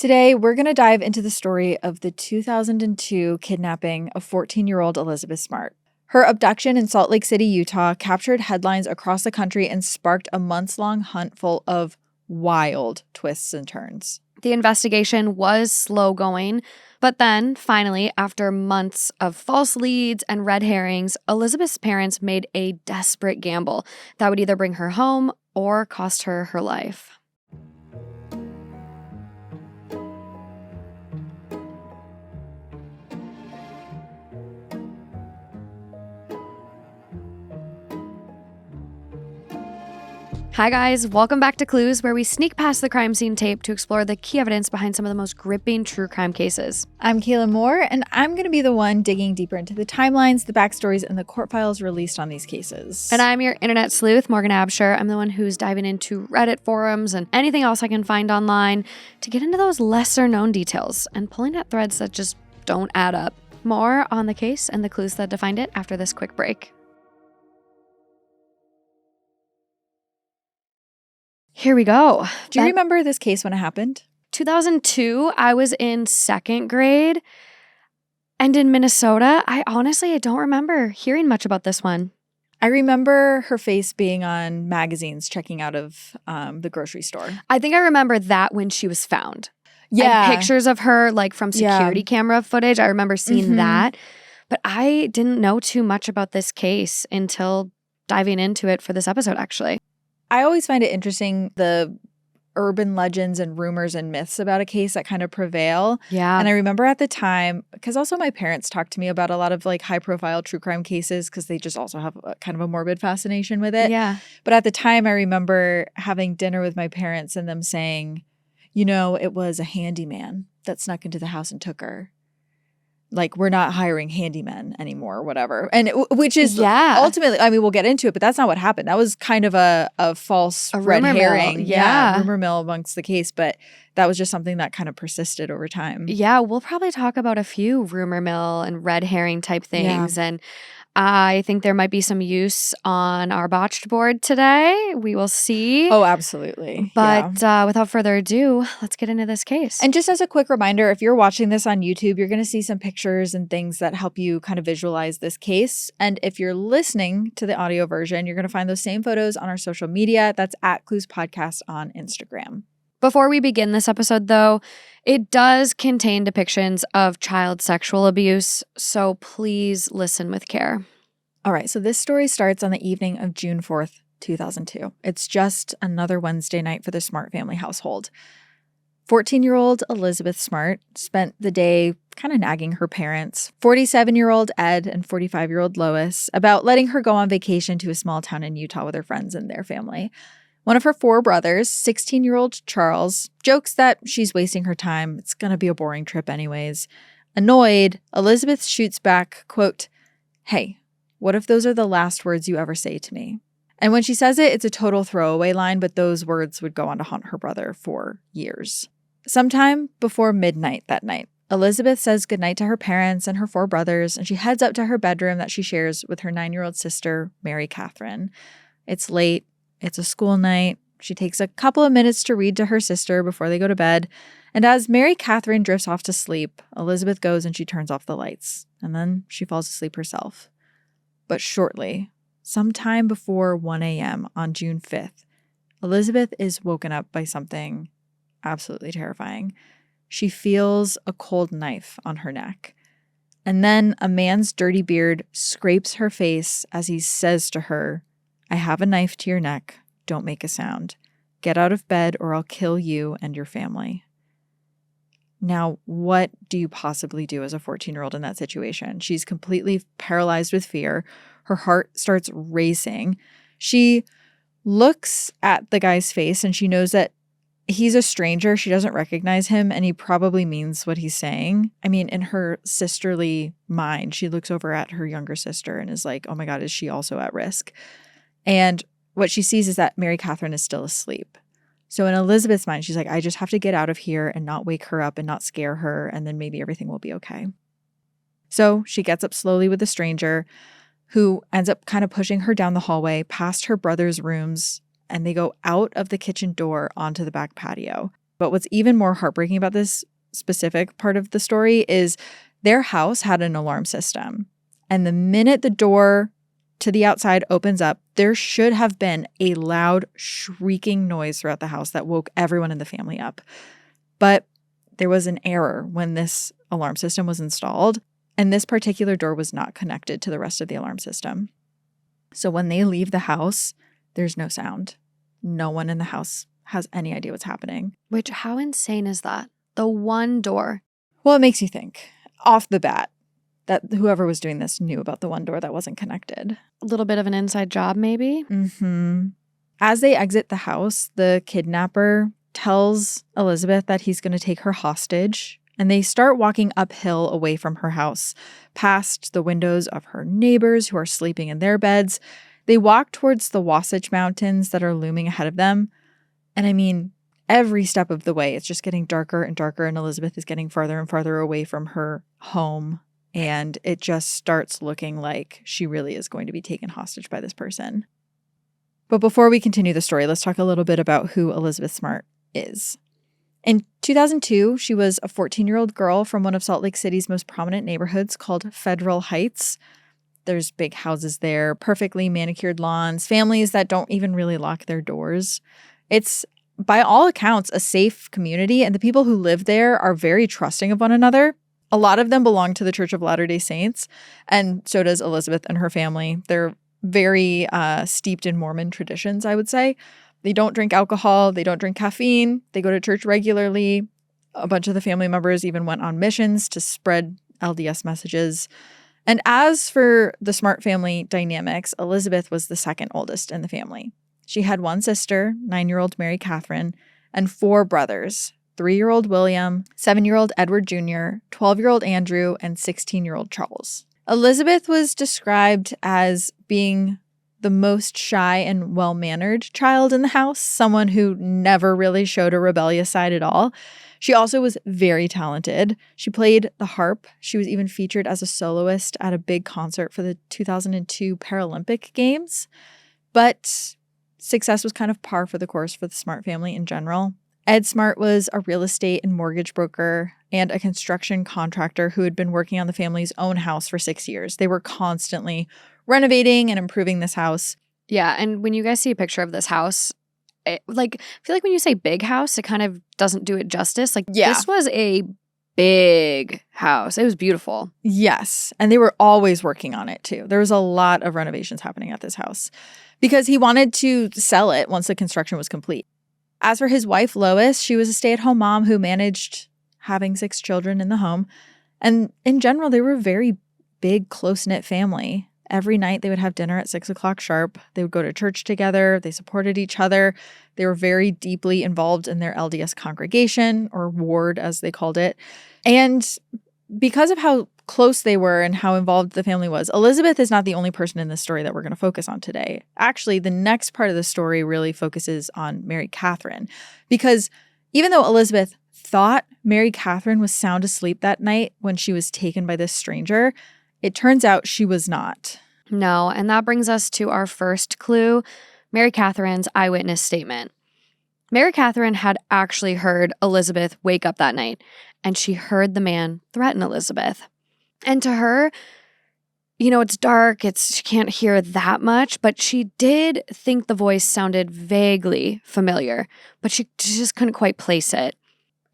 Today, we're going to dive into the story of the 2002 kidnapping of 14-year-old Elizabeth Smart. Her abduction in Salt Lake City, Utah, captured headlines across the country and sparked a months-long hunt full of wild twists and turns. The investigation was slow going, but then, finally, after months of false leads and red herrings, Elizabeth's parents made a desperate gamble that would either bring her home or cost her her life. Hi guys, welcome back to Clues, where we sneak past the crime scene tape to explore the key evidence behind some of the most gripping true crime cases. I'm Kaelyn Moore, and I'm going to be the one digging deeper into the timelines, the backstories, and the court files released on these cases. And I'm your internet sleuth, Morgan Absher. I'm the one who's diving into Reddit forums and anything else I can find online to get into those lesser known details and pulling at threads that just don't add up. More on the case and the clues that defined it after this quick break. Here we go. Do you remember this case when it happened? 2002, I was in second grade. And in Minnesota, I don't remember hearing much about this one. I remember her face being on magazines checking out of the grocery store. I think I remember that when she was found. Yeah. And pictures of her, like from security camera footage. I remember seeing that. But I didn't know too much about this case until diving into it for this episode, actually. I always find it interesting, the urban legends and rumors and myths about a case that kind of prevail. Yeah. And I remember at the time, because also my parents talked to me about a lot of like high profile true crime cases because they just also have kind of a morbid fascination with it. Yeah. But at the time, I remember having dinner with my parents and them saying, you know, it was a handyman that snuck into the house and took her. Like, we're not hiring handymen anymore or whatever. And which is ultimately, I mean, we'll get into it, but that's not what happened. That was kind of a false red herring. Yeah. Rumor mill amongst the case, but that was just something that kind of persisted over time. Yeah, we'll probably talk about a few rumor mill and red herring type things. Yeah. And I think there might be some use on our botched board today. We will see. Oh, absolutely. But without further ado, let's get into this case. And just as a quick reminder, if you're watching this on YouTube, you're going to see some pictures and things that help you kind of visualize this case. And if you're listening to the audio version, you're going to find those same photos on our social media. That's at Clues Podcast on Instagram. Before we begin this episode, though, it does contain depictions of child sexual abuse, so please listen with care. All right, so this story starts on the evening of June 4th, 2002. It's just another Wednesday night for the Smart family household. 14-year-old Elizabeth Smart spent the day kind of nagging her parents, 47-year-old Ed and 45-year-old Lois, about letting her go on vacation to a small town in Utah with her friends and their family. One of her four brothers, 16-year-old Charles, jokes that she's wasting her time. It's going to be a boring trip anyways. Annoyed, Elizabeth shoots back, quote, "Hey, what if those are the last words you ever say to me?" And when she says it, it's a total throwaway line, but those words would go on to haunt her brother for years. Sometime before midnight that night, Elizabeth says goodnight to her parents and her four brothers, and she heads up to her bedroom that she shares with her 9-year-old sister, Mary Catherine. It's late. It's a school night. She takes a couple of minutes to read to her sister before they go to bed. And as Mary Catherine drifts off to sleep, Elizabeth goes and she turns off the lights. And then she falls asleep herself. But shortly, sometime before 1 a.m. on June 5th, Elizabeth is woken up by something absolutely terrifying. She feels a cold knife on her neck. And then a man's dirty beard scrapes her face as he says to her, "I have a knife to your neck. Don't make a sound. Get out of bed or I'll kill you and your family." Now, what do you possibly do as a 14-year-old in that situation? She's completely paralyzed with fear. Her heart starts racing. She looks at the guy's face and she knows that he's a stranger. She doesn't recognize him and he probably means what he's saying. I mean, in her sisterly mind, she looks over at her younger sister and is like, oh my God, is she also at risk? And what she sees is that Mary Catherine is still asleep. So in Elizabeth's mind, she's like, I just have to get out of here and not wake her up and not scare her, and then maybe everything will be okay. So she gets up slowly with the stranger, who ends up kind of pushing her down the hallway past her brother's rooms, and they go out of the kitchen door onto the back patio. But what's even more heartbreaking about this specific part of the story is their house had an alarm system. And the minute the door to the outside opens up, there should have been a loud shrieking noise throughout the house that woke everyone in the family up. But there was an error when this alarm system was installed, and this particular door was not connected to the rest of the alarm system. So when they leave the house, there's no sound. No one in the house has any idea what's happening. Which, how insane is that? The one door. Well, it makes you think off the bat that whoever was doing this knew about the one door that wasn't connected. A little bit of an inside job, maybe? Mm-hmm. As they exit the house, the kidnapper tells Elizabeth that he's going to take her hostage, and they start walking uphill away from her house, past the windows of her neighbors who are sleeping in their beds. They walk towards the Wasatch Mountains that are looming ahead of them. And I mean, every step of the way, it's just getting darker and darker, and Elizabeth is getting farther and farther away from her home. And it just starts looking like she really is going to be taken hostage by this person. But before we continue the story, let's talk a little bit about who Elizabeth Smart is. In 2002, she was a 14-year-old girl from one of Salt Lake City's most prominent neighborhoods called Federal Heights. There's big houses there, perfectly manicured lawns, families that don't even really lock their doors. It's, by all accounts, a safe community, and the people who live there are very trusting of one another. A lot of them belong to the Church of Latter-day Saints, and so does Elizabeth and her family. They're very steeped in Mormon traditions, I would say. They don't drink alcohol. They don't drink caffeine. They go to church regularly. A bunch of the family members even went on missions to spread LDS messages. And as for the Smart family dynamics, Elizabeth was the second oldest in the family. She had one sister, 9-year-old Mary Catherine, and 4 brothers, 3-year-old William, 7-year-old Edward Jr., 12-year-old Andrew, and 16-year-old Charles. Elizabeth was described as being the most shy and well-mannered child in the house, someone who never really showed a rebellious side at all. She also was very talented. She played the harp. She was even featured as a soloist at a big concert for the 2002 Paralympic Games. But success was kind of par for the course for the Smart family in general. Ed Smart was a real estate and mortgage broker and a construction contractor who had been working on the family's own house for 6 years. They were constantly renovating and improving this house. Yeah, and when you guys see a picture of this house, I feel like when you say big house, it kind of doesn't do it justice. This was a big house. It was beautiful. Yes, and they were always working on it too. There was a lot of renovations happening at this house because he wanted to sell it once the construction was complete. As for his wife, Lois, she was a stay-at-home mom who managed having 6 children in the home. And in general, they were a very big, close-knit family. Every night they would have dinner at 6 o'clock sharp. They would go to church together. They supported each other. They were very deeply involved in their LDS congregation, or ward as they called it. And because of how close they were and how involved the family was, Elizabeth is not the only person in this story that we're going to focus on today. Actually, the next part of the story really focuses on Mary Catherine, because even though Elizabeth thought Mary Catherine was sound asleep that night when she was taken by this stranger, it turns out she was not. No, and that brings us to our first clue, Mary Catherine's eyewitness statement. Mary Catherine had actually heard Elizabeth wake up that night, and she heard the man threaten Elizabeth. And to her, it's dark, she can't hear that much, but she did think the voice sounded vaguely familiar, but she just couldn't quite place it.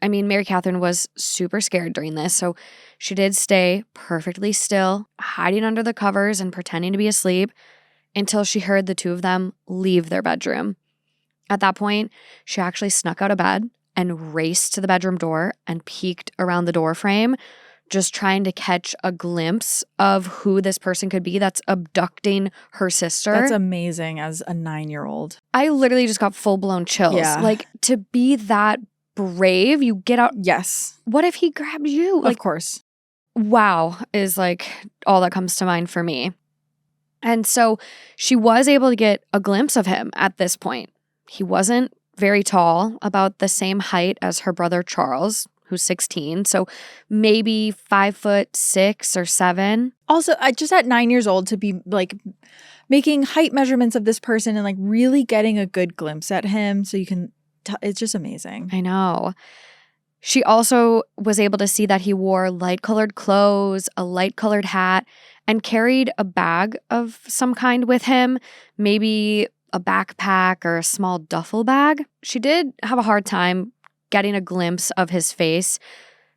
I mean, Mary Catherine was super scared during this, so she did stay perfectly still, hiding under the covers and pretending to be asleep until she heard the 2 of them leave their bedroom. At that point, she actually snuck out of bed and raced to the bedroom door and peeked around the door frame, just trying to catch a glimpse of who this person could be that's abducting her sister. That's amazing as a 9-year-old. I literally just got full-blown chills. Yeah. To be that brave, you get out. Yes. What if he grabbed you? Of course. Wow is all that comes to mind for me. And so she was able to get a glimpse of him at this point. He wasn't very tall, about the same height as her brother Charles, who's 16. So maybe 5'6" or 7. Also, just at 9 years old to be making height measurements of this person and really getting a good glimpse at him so you can It's just amazing. I know. She also was able to see that he wore light-colored clothes, a light-colored hat, and carried a bag of some kind with him, maybe a backpack or a small duffel bag. She did have a hard time getting a glimpse of his face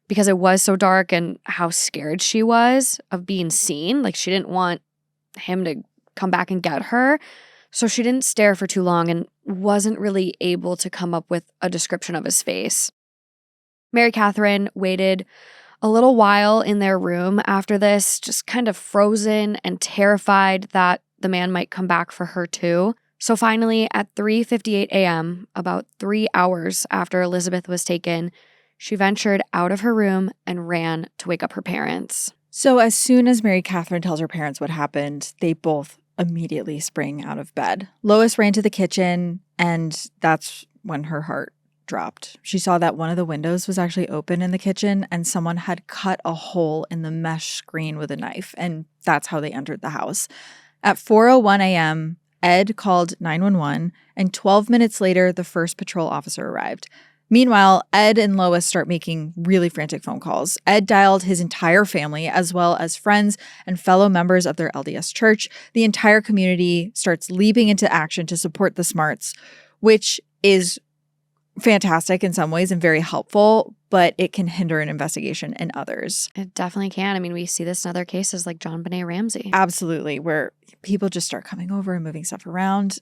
because it was so dark and how scared she was of being seen. Like, she didn't want him to come back and get her. So she didn't stare for too long and wasn't really able to come up with a description of his face. Mary Catherine waited a little while in their room after this, just kind of frozen and terrified that the man might come back for her too. So finally, at 3:58 a.m., about 3 hours after Elizabeth was taken, she ventured out of her room and ran to wake up her parents. So as soon as Mary Catherine tells her parents what happened, they both immediately spring out of bed. Lois ran to the kitchen, and that's when her heart dropped. She saw that one of the windows was actually open in the kitchen, and someone had cut a hole in the mesh screen with a knife, and that's how they entered the house. At 4:01 a.m., Ed called 911, and 12 minutes later, the first patrol officer arrived. Meanwhile, Ed and Lois start making really frantic phone calls. Ed dialed his entire family, as well as friends and fellow members of their LDS church. The entire community starts leaping into action to support the Smarts, which is fantastic in some ways and very helpful, but it can hinder an investigation in others. It definitely can. I mean, we see this in other cases like John Benet Ramsey. Absolutely, where people just start coming over and moving stuff around.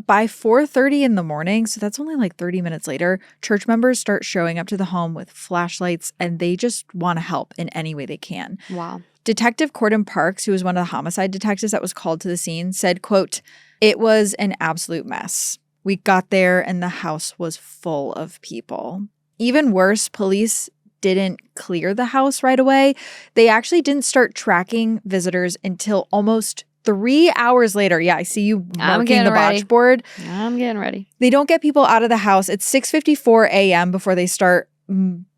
By 4:30 in the morning, so that's only like 30 minutes later, church members start showing up to the home with flashlights, and they just want to help in any way they can. Wow. Detective Corden Parks, who was one of the homicide detectives that was called to the scene, said, quote, "It was an absolute mess. We got there and the house was full of people. Even worse, police didn't clear the house right away. They actually didn't start tracking visitors until almost 3 hours later." Yeah, I see you marking the botch board. I'm getting ready. They don't get people out of the house. It's 6:54 a.m. before they start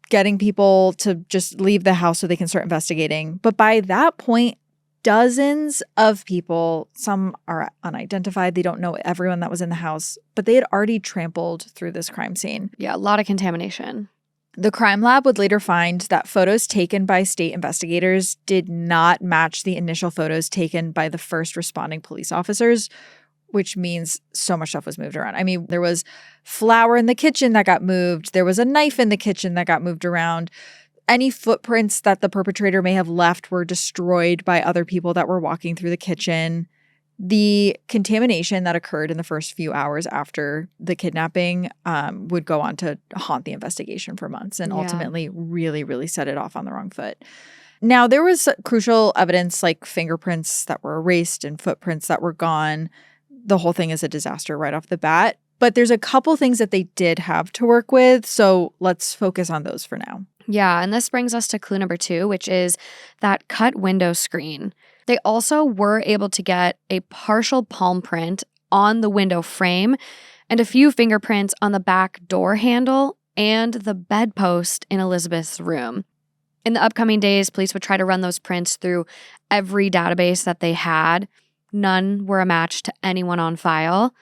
getting people to just leave the house so they can start investigating. But by that point, dozens of people, some are unidentified. They don't know everyone that was in the house, but they had already trampled through this crime scene. Yeah, a lot of contamination. The crime lab would later find that photos taken by state investigators did not match the initial photos taken by the first responding police officers, which means so much stuff was moved around. I mean, there was flour in the kitchen that got moved. There was a knife in the kitchen that got moved around. Any footprints that the perpetrator may have left were destroyed by other people that were walking through the kitchen. The contamination that occurred in the first few hours after the kidnapping would go on to haunt the investigation for months and ultimately really, really set it off on the wrong foot. Now, there was crucial evidence like fingerprints that were erased and footprints that were gone. The whole thing is a disaster right off the bat. But there's a couple things that they did have to work with, so let's focus on those for now. Yeah, and this brings us to clue number 2, which is that cut window screen. They also were able to get a partial palm print on the window frame and a few fingerprints on the back door handle and the bedpost in Elizabeth's room. In the upcoming days, police would try to run those prints through every database that they had. None were a match to anyone on file.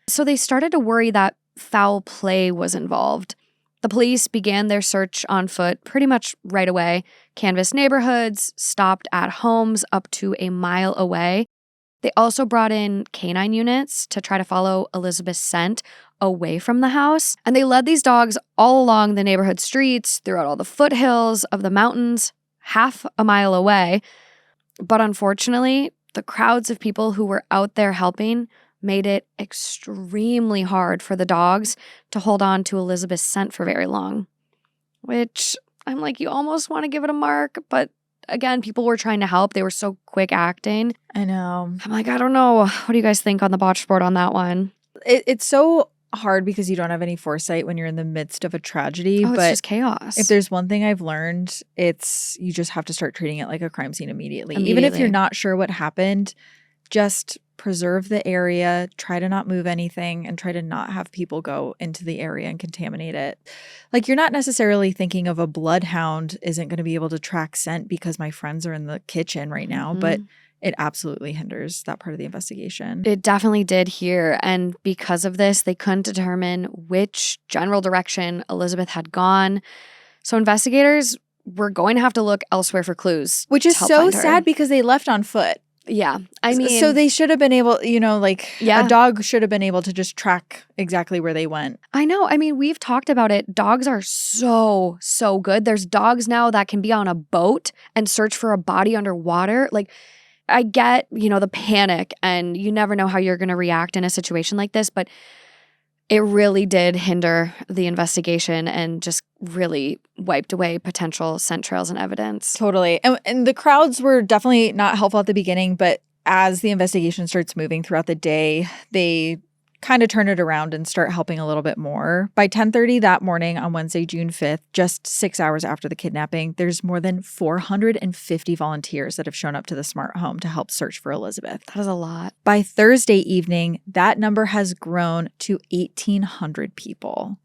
So they started to worry that foul play was involved. The police began their search on foot pretty much right away, canvassed neighborhoods, stopped at homes up to a mile away. They also brought in canine units to try to follow Elizabeth's scent away from the house. And they led these dogs all along the neighborhood streets, throughout all the foothills of the mountains, half a mile away. But unfortunately, the crowds of people who were out there helping made it extremely hard for the dogs to hold on to Elizabeth's scent for very long. Which, I'm like, you almost want to give it a mark, but again, people were trying to help. They were so quick acting. I know. I'm like, I don't know. What do you guys think on the botched board on that one? It's so hard because you don't have any foresight when you're in the midst of a tragedy. Oh, but it's just chaos. if there's one thing I've learned, it's you just have to start treating it like a crime scene immediately. Even if you're not sure what happened, just preserve the area, try to not move anything, and try to not have people go into the area and contaminate it. Like, you're not necessarily thinking of a bloodhound isn't going to be able to track scent because my friends are in the kitchen right now, but it absolutely hinders that part of the investigation. It definitely did here. And because of this, they couldn't determine which general direction Elizabeth had gone. So investigators were going to have to look elsewhere for clues. Which is to help so find her. sad because they left on foot. Yeah. I mean, so they should have been able, Yeah. a dog should have been able to just track exactly where they went. I know. I mean, we've talked about it. Dogs are so good. There's dogs now that can be on a boat and search for a body underwater. Like, I get, the panic, and you never know how you're going to react in a situation like this, but it really did hinder the investigation and just really wiped away potential scent trails and evidence. Totally. And the crowds were definitely not helpful at the beginning, but as the investigation starts moving throughout the day, they kind of turn it around and start helping a little bit more. By 10:30 that morning on Wednesday, June 5th, just 6 hours after the kidnapping, there's more than 450 volunteers that have shown up to the Smart home to help search for Elizabeth. That is a lot. By Thursday evening, that number has grown to 1,800 people.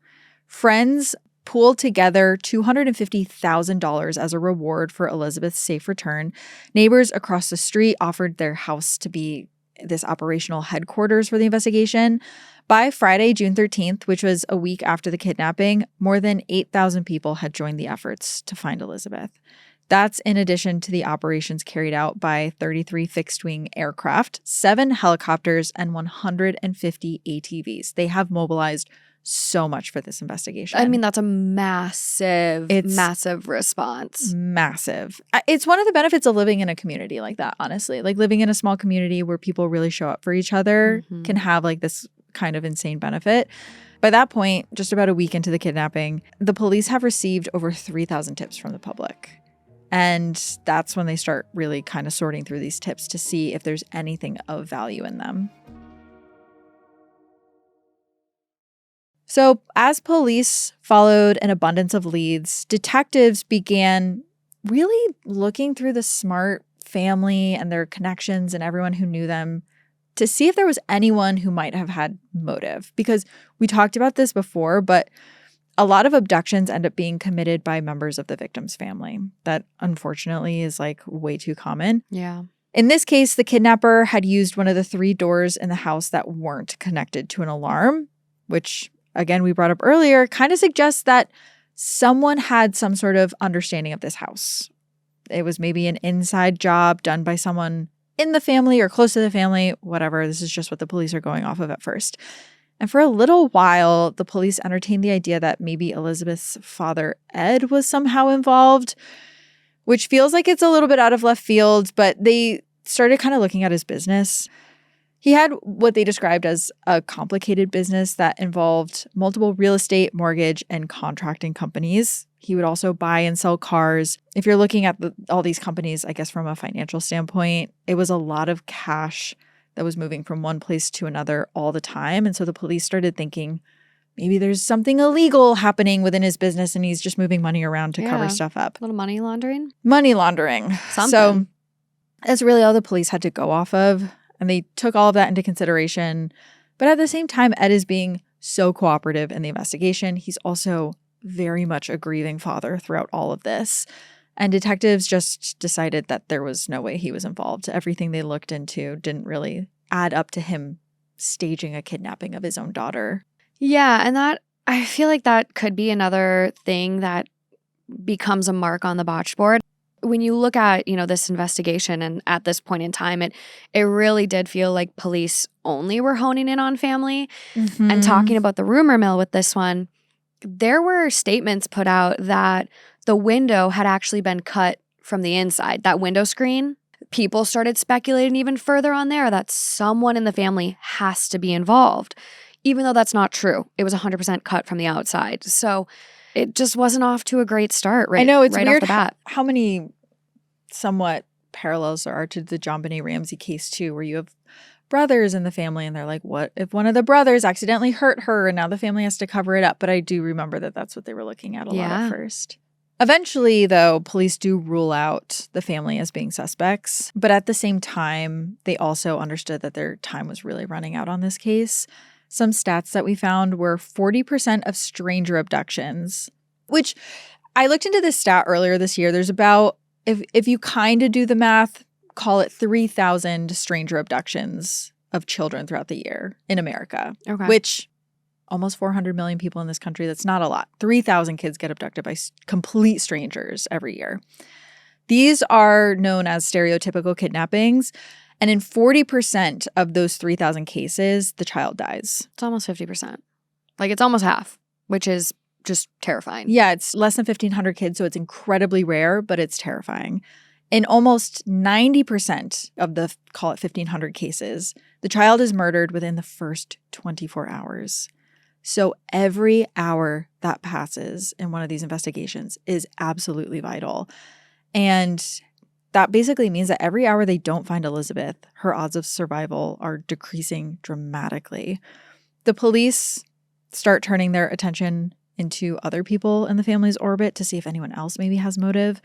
Friends pooled together $250,000 as a reward for Elizabeth's safe return. Neighbors across the street offered their house to be this operational headquarters for the investigation. By Friday, June 13th, which was a week after the kidnapping, more than 8,000 people had joined the efforts to find Elizabeth. That's in addition to the operations carried out by 33 fixed-wing aircraft, 7 helicopters, and 150 ATVs. They have mobilized so much for this investigation. I mean, that's a massive response. Massive. It's one of the benefits of living in a community like that, honestly. Like living in a small community where people really show up for each other can have like this kind of insane benefit. By that point, just about a week into the kidnapping, the police have received over 3,000 tips from the public. And that's when they start really kind of sorting through these tips to see if there's anything of value in them. So as police followed an abundance of leads, detectives began really looking through the Smart family and their connections and everyone who knew them to see if there was anyone who might have had motive. Because we talked about this before, but a lot of abductions end up being committed by members of the victim's family. That unfortunately is like way too common. Yeah. In this case, the kidnapper had used one of the 3 doors in the house that weren't connected to an alarm, which, again, we brought up earlier, kind of suggests that someone had some sort of understanding of this house. It was maybe an inside job done by someone in the family or close to the family, whatever. This is just what the police are going off of at first. And for a little while, the police entertained the idea that maybe Elizabeth's father, Ed, was somehow involved, which feels like it's a little bit out of left field, but they started kind of looking at his business. He had what they described as a complicated business that involved multiple real estate, mortgage, and contracting companies. He would also buy and sell cars. If you're looking at all these companies, I guess from a financial standpoint, it was a lot of cash that was moving from one place to another all the time. And so the police started thinking maybe there's something illegal happening within his business and he's just moving money around to cover stuff up. A little money laundering? Money laundering. Something. So that's really all the police had to go off of. And they took all of that into consideration. But at the same time, Ed is being so cooperative in the investigation. He's also very much a grieving father throughout all of this. And detectives just decided that there was no way he was involved. Everything they looked into didn't really add up to him staging a kidnapping of his own daughter. Yeah, and that, I feel like that could be another thing that becomes a mark on the botched board. When you look at, this investigation and at this point in time, it really did feel like police only were honing in on family. Mm-hmm. And talking about the rumor mill with this one, there were statements put out that the window had actually been cut from the inside, that window screen. People started speculating even further on there that someone in the family has to be involved, even though that's not true. It was 100% cut from the outside. So it just wasn't off to a great start right, I know, it's right weird off the bat. how many somewhat parallels there are to the JonBenet Ramsey case too, where you have brothers in the family and they're like, what if one of the brothers accidentally hurt her and now the family has to cover it up? But I do remember that that's what they were looking at a lot at first. Eventually, though, police do rule out the family as being suspects. But at the same time, they also understood that their time was really running out on this case. Some stats that we found were 40% of stranger abductions, which I looked into this stat earlier this year. There's about, if you kind of do the math call it 3,000 stranger abductions of children throughout the year in America, which almost 400 million people in this country, that's not a lot. 3,000 kids get abducted by complete strangers every year. These are known as stereotypical kidnappings. And in 40% of those 3,000 cases, the child dies. It's almost 50%. Like, it's almost half, which is just terrifying. Yeah, it's less than 1,500 kids, so it's incredibly rare, but it's terrifying. In almost 90% of the, call it 1,500 cases, the child is murdered within the first 24 hours. So every hour that passes in one of these investigations is absolutely vital. And that basically means that every hour they don't find Elizabeth, her odds of survival are decreasing dramatically. The police start turning their attention into other people in the family's orbit to see if anyone else maybe has motive.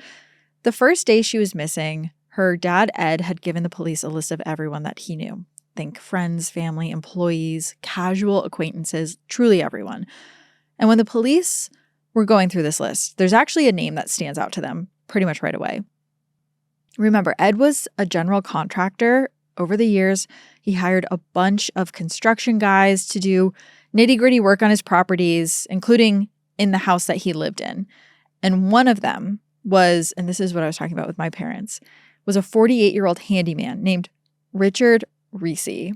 The first day she was missing, her dad, Ed, had given the police a list of everyone that he knew. Think friends, family, employees, casual acquaintances, truly everyone. And when the police were going through this list, there's actually a name that stands out to them pretty much right away. Remember, Ed was a general contractor. Over the years, he hired a bunch of construction guys to do nitty-gritty work on his properties, including in the house that he lived in. And one of them was, and this is what I was talking about with my parents, was a 48-year-old handyman named Richard Reesi.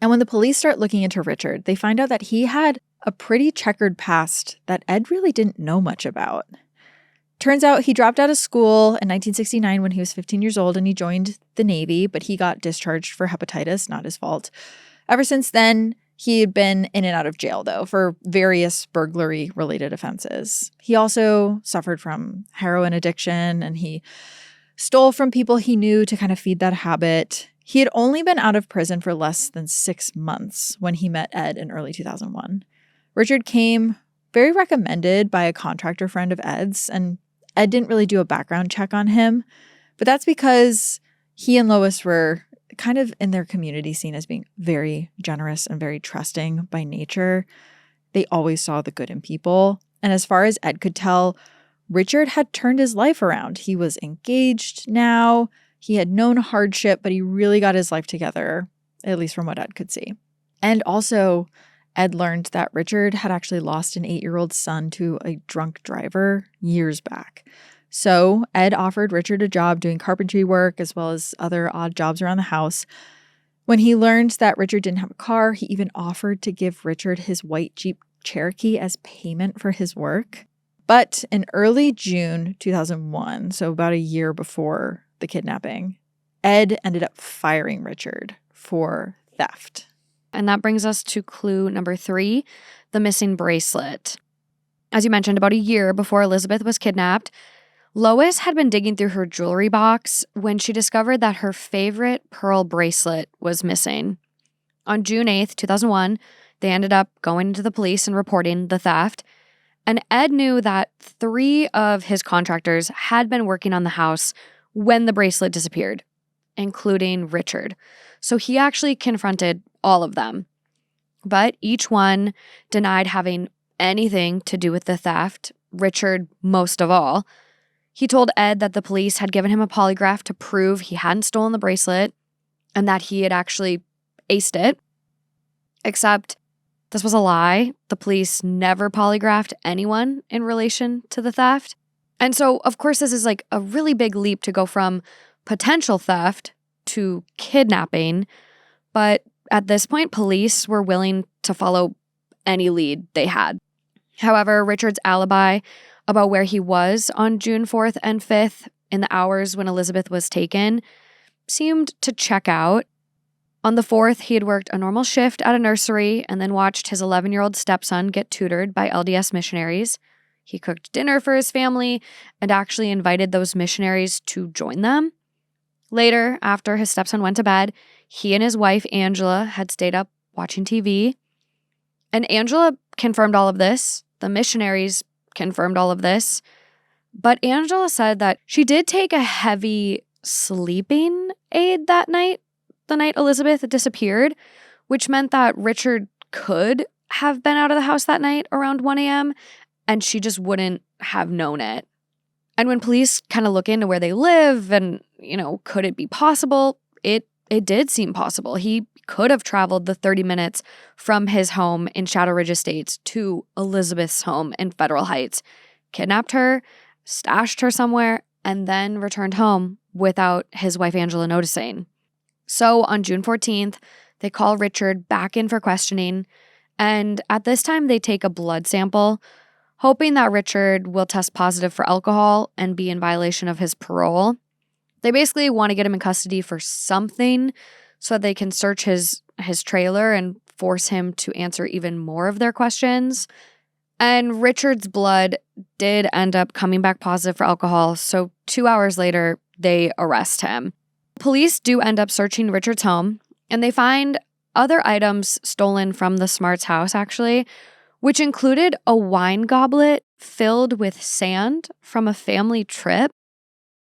And when the police start looking into Richard, they find out that he had a pretty checkered past that Ed really didn't know much about. Turns out he dropped out of school in 1969 when he was 15 years old and he joined the Navy, but he got discharged for hepatitis, not his fault. Ever since then, he had been in and out of jail, though, for various burglary-related offenses. He also suffered from heroin addiction, and he stole from people he knew to kind of feed that habit. He had only been out of prison for less than 6 months when he met Ed in early 2001. Richard came very recommended by a contractor friend of Ed's, and Ed didn't really do a background check on him, but that's because he and Lois were kind of in their community seen as being very generous and very trusting by nature. They always saw the good in people. And as far as Ed could tell, Richard had turned his life around. He was engaged now. He had known hardship, but he really got his life together, at least from what Ed could see. And also, Ed learned that Richard had actually lost an 8-year-old son to a drunk driver years back. So Ed offered Richard a job doing carpentry work as well as other odd jobs around the house. When he learned that Richard didn't have a car, he even offered to give Richard his white Jeep Cherokee as payment for his work. But in early June 2001, so about a year before the kidnapping, Ed ended up firing Richard for theft. And that brings us to clue number 3, the missing bracelet. As you mentioned, about a year before Elizabeth was kidnapped, Lois had been digging through her jewelry box when she discovered that her favorite pearl bracelet was missing. On June 8th, 2001, they ended up going to the police and reporting the theft. And Ed knew that 3 of his contractors had been working on the house when the bracelet disappeared, including Richard. So he actually confronted all of them. But each one denied having anything to do with the theft, Richard most of all. He told Ed that the police had given him a polygraph to prove he hadn't stolen the bracelet and that he had actually aced it. Except this was a lie. The police never polygraphed anyone in relation to the theft. And so, of course, this is like a really big leap to go from potential theft to kidnapping. But at this point, police were willing to follow any lead they had. However, Richard's alibi about where he was on June 4th and 5th in the hours when Elizabeth was taken seemed to check out. On the 4th, he had worked a normal shift at a nursery and then watched his 11-year-old stepson get tutored by LDS missionaries. He cooked dinner for his family and actually invited those missionaries to join them. Later, after his stepson went to bed, he and his wife, Angela, had stayed up watching TV. And Angela confirmed all of this. The missionaries confirmed all of this. But Angela said that she did take a heavy sleeping aid that night, the night Elizabeth disappeared, which meant that Richard could have been out of the house that night around 1 a.m., and she just wouldn't have known it. And when police kind of look into where they live and, could it be possible? It did seem possible. He could have traveled the 30 minutes from his home in Shadow Ridge Estates to Elizabeth's home in Federal Heights, kidnapped her, stashed her somewhere, and then returned home without his wife Angela noticing. So on June 14th, they call Richard back in for questioning, and at this time they take a blood sample, hoping that Richard will test positive for alcohol and be in violation of his parole. They basically want to get him in custody for something so they can search his trailer and force him to answer even more of their questions. And Richard's blood did end up coming back positive for alcohol, so 2 hours later, they arrest him. Police do end up searching Richard's home, and they find other items stolen from the Smarts' house, actually, which included a wine goblet filled with sand from a family trip,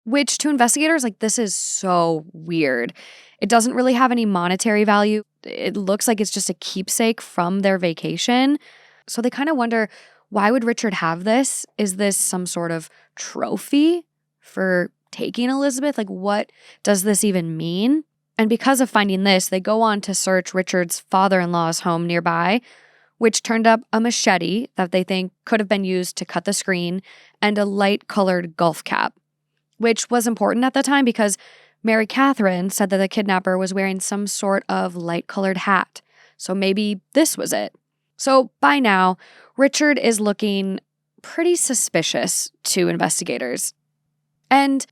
which to investigators, this is so weird. It doesn't really have any monetary value. It looks like it's just a keepsake from their vacation. So they kind of wonder, why would Richard have this? Is this some sort of trophy for taking Elizabeth? What does this even mean? And because of finding this, they go on to search Richard's father-in-law's home nearby, which turned up a machete that they think could have been used to cut the screen and a light-colored golf cap, which was important at the time because Mary Catherine said that the kidnapper was wearing some sort of light-colored hat. So maybe this was it. So by now, Richard is looking pretty suspicious to investigators. And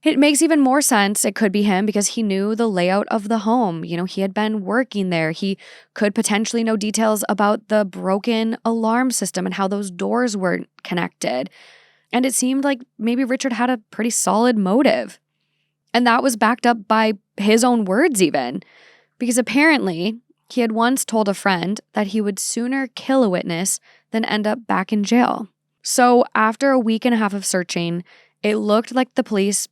it makes even more sense it could be him because he knew the layout of the home. He had been working there. He could potentially know details about the broken alarm system and how those doors weren't connected. And it seemed like maybe Richard had a pretty solid motive. And that was backed up by his own words even. Because apparently, he had once told a friend that he would sooner kill a witness than end up back in jail. So after a week and a half of searching, it looked like the police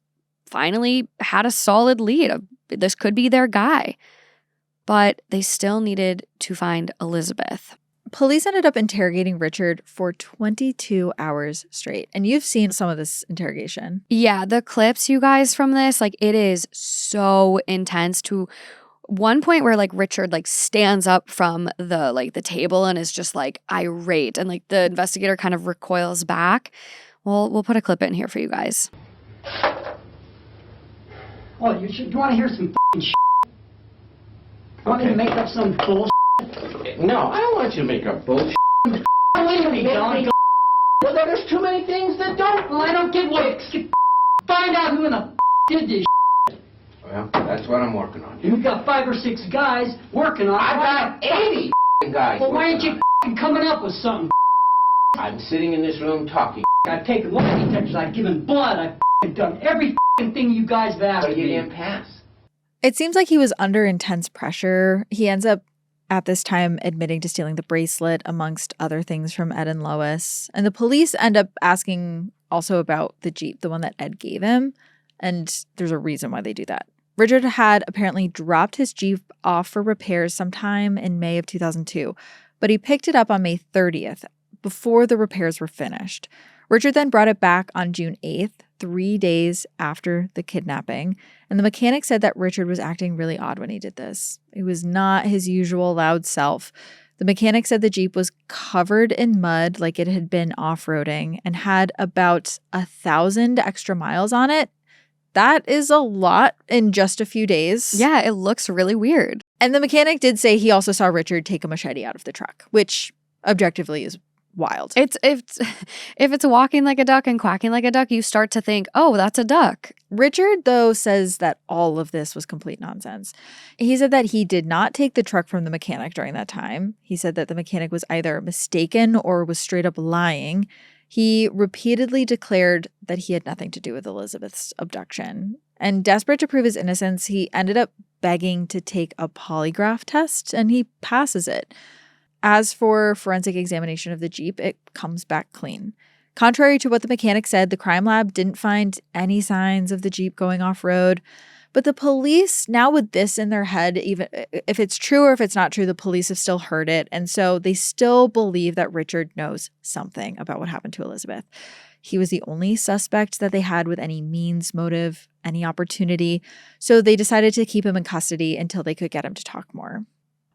finally had a solid lead. This could be their guy. But they still needed to find Elizabeth. Police ended up interrogating Richard for 22 hours straight. And you've seen some of this interrogation. Yeah, the clips, you guys, from this, it is so intense to one point where Richard stands up from the table and is just irate, and the investigator kind of recoils back. Well, we'll put a clip in here for you guys. Oh, you want to hear some f***ing shit? You want me to make up some bullshit? No, I don't want you to make up bullshit. Well, there's too many things that don't. Well, I don't give a find out who in the f*** did this shit. Well, that's what I'm working on. You've got 5 or 6 guys working on it. I've got 80 guys. Well, why ain't you working coming up with something? I'm sitting in this room talking. I've taken lie detectors, I've given blood, I've done every thing you guys have asked But you me. didn't pass. It seems like he was under intense pressure. He ends up at this time admitting to stealing the bracelet, amongst other things, from Ed and Lois. And the police end up asking also about the Jeep, the one that Ed gave him. And there's a reason why they do that. Richard had apparently dropped his Jeep off for repairs sometime in May of 2002, but he picked it up on May 30th, before the repairs were finished. Richard then brought it back on June 8th, 3 days after the kidnapping, and the mechanic said that Richard was acting really odd when he did this. It was not his usual loud self. The mechanic said the Jeep was covered in mud like it had been off-roading and had about 1,000 extra miles on it. That is a lot in just a few days. Yeah, it looks really weird. And the mechanic did say he also saw Richard take a machete out of the truck, which objectively is wild. If it's walking like a duck and quacking like a duck, you start to think, oh, that's a duck. Richard, though, says that all of this was complete nonsense. He said that he did not take the truck from the mechanic during that time. He said that the mechanic was either mistaken or was straight up lying. He repeatedly declared that he had nothing to do with Elizabeth's abduction. And desperate to prove his innocence, he ended up begging to take a polygraph test, and he passes it. As for forensic examination of the Jeep, it comes back clean. Contrary to what the mechanic said, the crime lab didn't find any signs of the Jeep going off-road. But the police, now with this in their head, even if it's true or if it's not true, the police have still heard it. And so they still believe that Richard knows something about what happened to Elizabeth. He was the only suspect that they had with any means, motive, any opportunity. So they decided to keep him in custody until they could get him to talk more.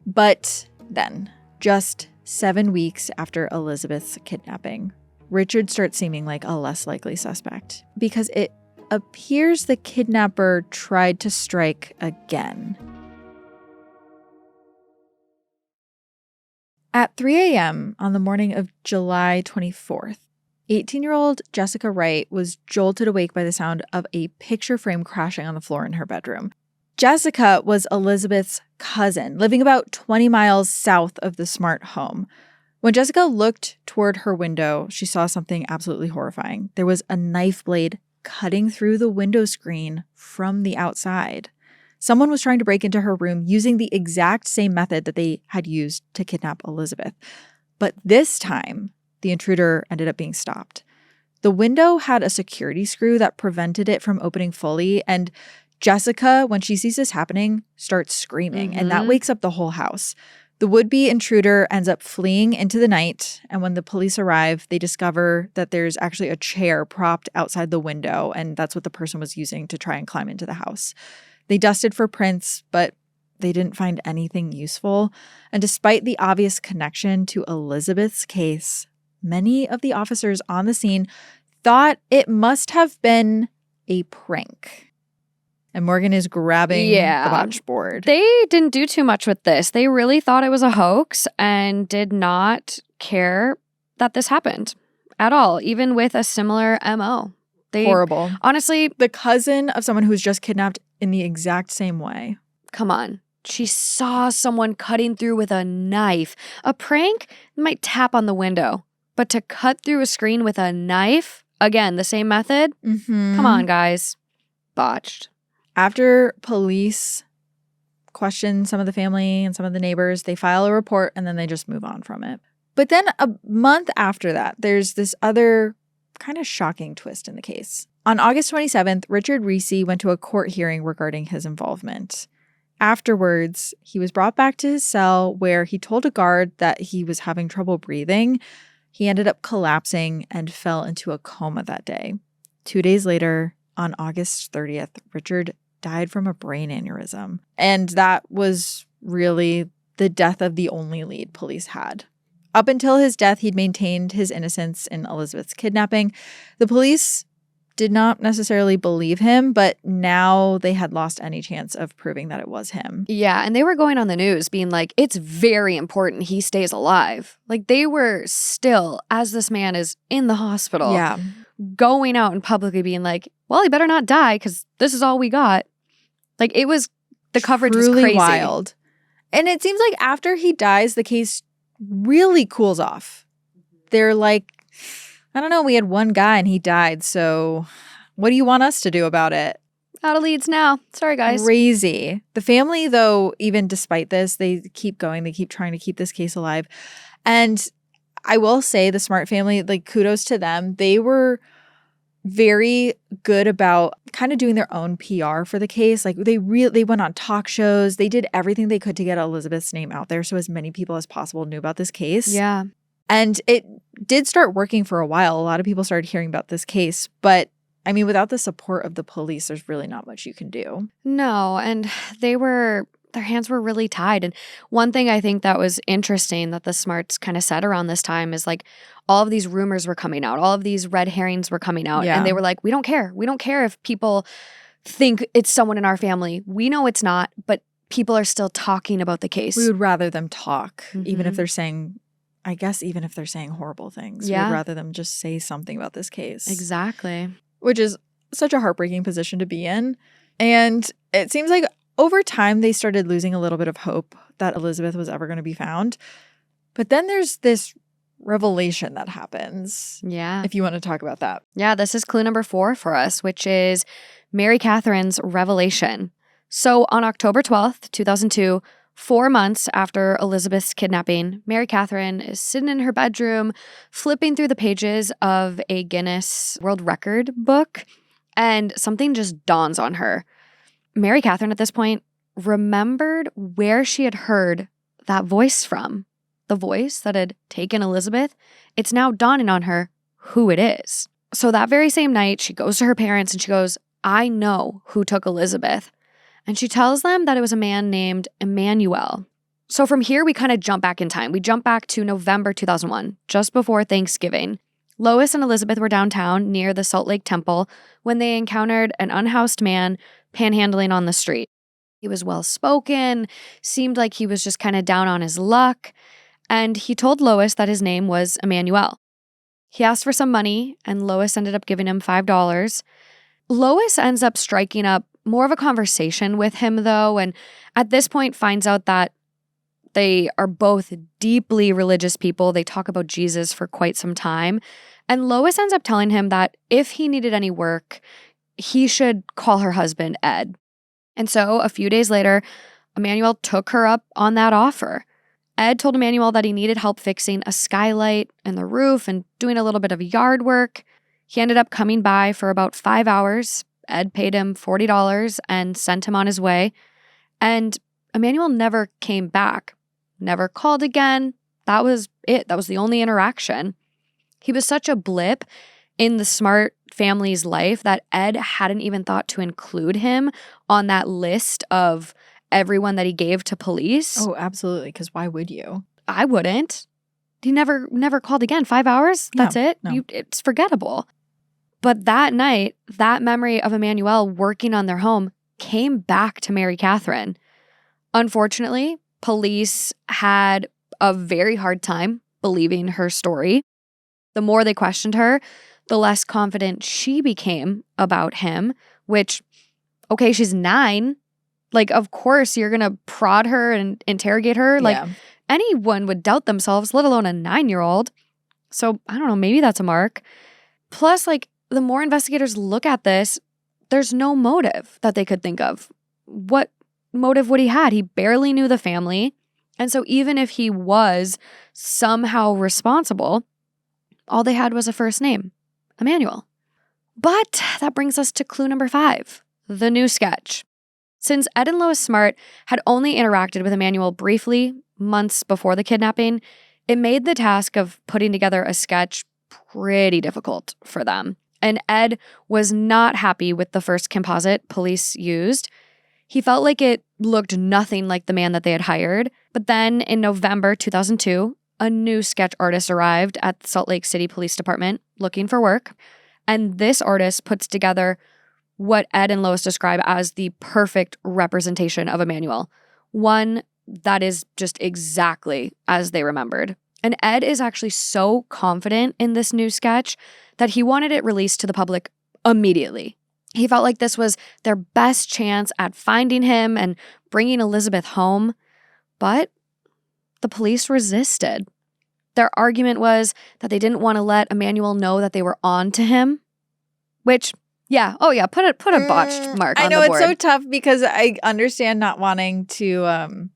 But then, just 7 weeks after Elizabeth's kidnapping, Richard starts seeming like a less likely suspect because it appears the kidnapper tried to strike again. At 3 a.m. on the morning of July 24th, 18-year-old Jessica Wright was jolted awake by the sound of a picture frame crashing on the floor in her bedroom. Jessica was Elizabeth's cousin, living about 20 miles south of the Smart home. When Jessica looked toward her window, she saw something absolutely horrifying. There was a knife blade cutting through the window screen from the outside. Someone was trying to break into her room using the exact same method that they had used to kidnap Elizabeth. But this time, the intruder ended up being stopped. The window had a security screw that prevented it from opening fully, and Jessica, when she sees this happening, starts screaming, and that wakes up the whole house. The would-be intruder ends up fleeing into the night, and when the police arrive, they discover that there's actually a chair propped outside the window, and that's what the person was using to try and climb into the house. They dusted for prints, but they didn't find anything useful. And despite the obvious connection to Elizabeth's case, many of the officers on the scene thought it must have been a prank. And Morgan is grabbing the botched board. They didn't do too much with this. They really thought it was a hoax and did not care that this happened at all, even with a similar MO. Horrible. Honestly, the cousin of someone who was just kidnapped in the exact same way. Come on. She saw someone cutting through with a knife. A prank might tap on the window, but to cut through a screen with a knife, again, the same method? Come on, guys. Botched. After police question some of the family and some of the neighbors, they file a report and then they just move on from it. But then a month after that, there's this other kind of shocking twist in the case. On August 27th, Richard Reesi went to a court hearing regarding his involvement. Afterwards, he was brought back to his cell where he told a guard that he was having trouble breathing. He ended up collapsing and fell into a coma that day. 2 days later, on August 30th, Richard died from a brain aneurysm. And that was really the death of the only lead police had. Up until his death, he'd maintained his innocence in Elizabeth's kidnapping. The police did not necessarily believe him, but now they had lost any chance of proving that it was him. Yeah, and they were going on the news being like, it's very important he stays alive. Like, they were still, as this man is in the hospital, going out and publicly being like, well, he better not die because this is all we got. Like, it was, the coverage was crazy. Wild. And it seems like after he dies, the case really cools off. They're like, I don't know, we had one guy and he died, so what do you want us to do about it? Out of leads now. Sorry, guys. Crazy. The family, though, even despite this, they keep going. They keep trying to keep this case alive. And I will say the Smart family, like, kudos to them. They were very good about kind of doing their own PR for the case. Like, they went on talk shows. They did everything they could to get Elizabeth's name out there so as many people as possible knew about this case. Yeah. And it did start working for a while. A lot of people started hearing about this case. But, I mean, without the support of the police, there's really not much you can do. No, and their hands were really tied. And one thing I think that was interesting that the Smarts kind of said around this time is, like, all of these rumors were coming out. All of these red herrings were coming out. Yeah. And they were like, we don't care. We don't care if people think it's someone in our family. We know it's not, but people are still talking about the case. We would rather them talk, even if they're saying, I guess even if they're saying horrible things. Yeah. We'd rather them just say something about this case. Exactly. Which is such a heartbreaking position to be in. And it seems like over time, they started losing a little bit of hope that Elizabeth was ever going to be found. But then there's this revelation that happens. Yeah. If you want to talk about that. Yeah, this is clue number 4 for us, which is Mary Catherine's revelation. So on October 12th, 2002, 4 months after Elizabeth's kidnapping, Mary Catherine is sitting in her bedroom, flipping through the pages of a Guinness World Record book, and something just dawns on her. Mary Catherine, at this point, remembered where she had heard that voice from. The voice that had taken Elizabeth. It's now dawning on her who it is. So that very same night, she goes to her parents and she goes, I know who took Elizabeth. And she tells them that it was a man named Emanuel. So from here, we kind of jump back in time. We jump back to November 2001, just before Thanksgiving. Lois and Elizabeth were downtown near the Salt Lake Temple when they encountered an unhoused man panhandling on the street. He was well-spoken, seemed like he was just kind of down on his luck, and he told Lois that his name was Emanuel. He asked for some money, and Lois ended up giving him $5. Lois ends up striking up more of a conversation with him, though, and at this point finds out that they are both deeply religious people. They talk about Jesus for quite some time. And Lois ends up telling him that if he needed any work, he should call her husband, Ed. And so a few days later, Emanuel took her up on that offer. Ed told Emanuel that he needed help fixing a skylight and the roof and doing a little bit of yard work. He ended up coming by for about 5 hours. Ed paid him $40 and sent him on his way. And Emanuel never came back, never called again. That was it. That was the only interaction. He was such a blip in the Smart family's life that Ed hadn't even thought to include him on that list of everyone that he gave to police. Oh, absolutely, because why would you? I wouldn't. He never called again. 5 hours? That's it? No. It's forgettable. But that night, that memory of Emanuel working on their home came back to Mary Catherine. Unfortunately, police had a very hard time believing her story. The more they questioned her, the less confident she became about him, which, okay, she's 9. Like, of course, you're going to prod her and interrogate her. Like, anyone would doubt themselves, let alone a 9-year-old. So, I don't know, maybe that's a mark. Plus, like, the more investigators look at this, there's no motive that they could think of. What motive would he had? He barely knew the family. And so even if he was somehow responsible, all they had was a first name, Emanuel. But that brings us to clue number 5, the new sketch. Since Ed and Lois Smart had only interacted with Emanuel briefly, months before the kidnapping, it made the task of putting together a sketch pretty difficult for them. And Ed was not happy with the first composite police used. He felt like it looked nothing like the man that they had hired. But then in November 2002, a new sketch artist arrived at the Salt Lake City Police Department looking for work. And this artist puts together what Ed and Lois describe as the perfect representation of Emanuel. One that is just exactly as they remembered. And Ed is actually so confident in this new sketch that he wanted it released to the public immediately. He felt like this was their best chance at finding him and bringing Elizabeth home. But the police resisted. Their argument was that they didn't want to let Emanuel know that they were on to him, which, yeah, put a botched mark on the board. I know, it's so tough because I understand not wanting to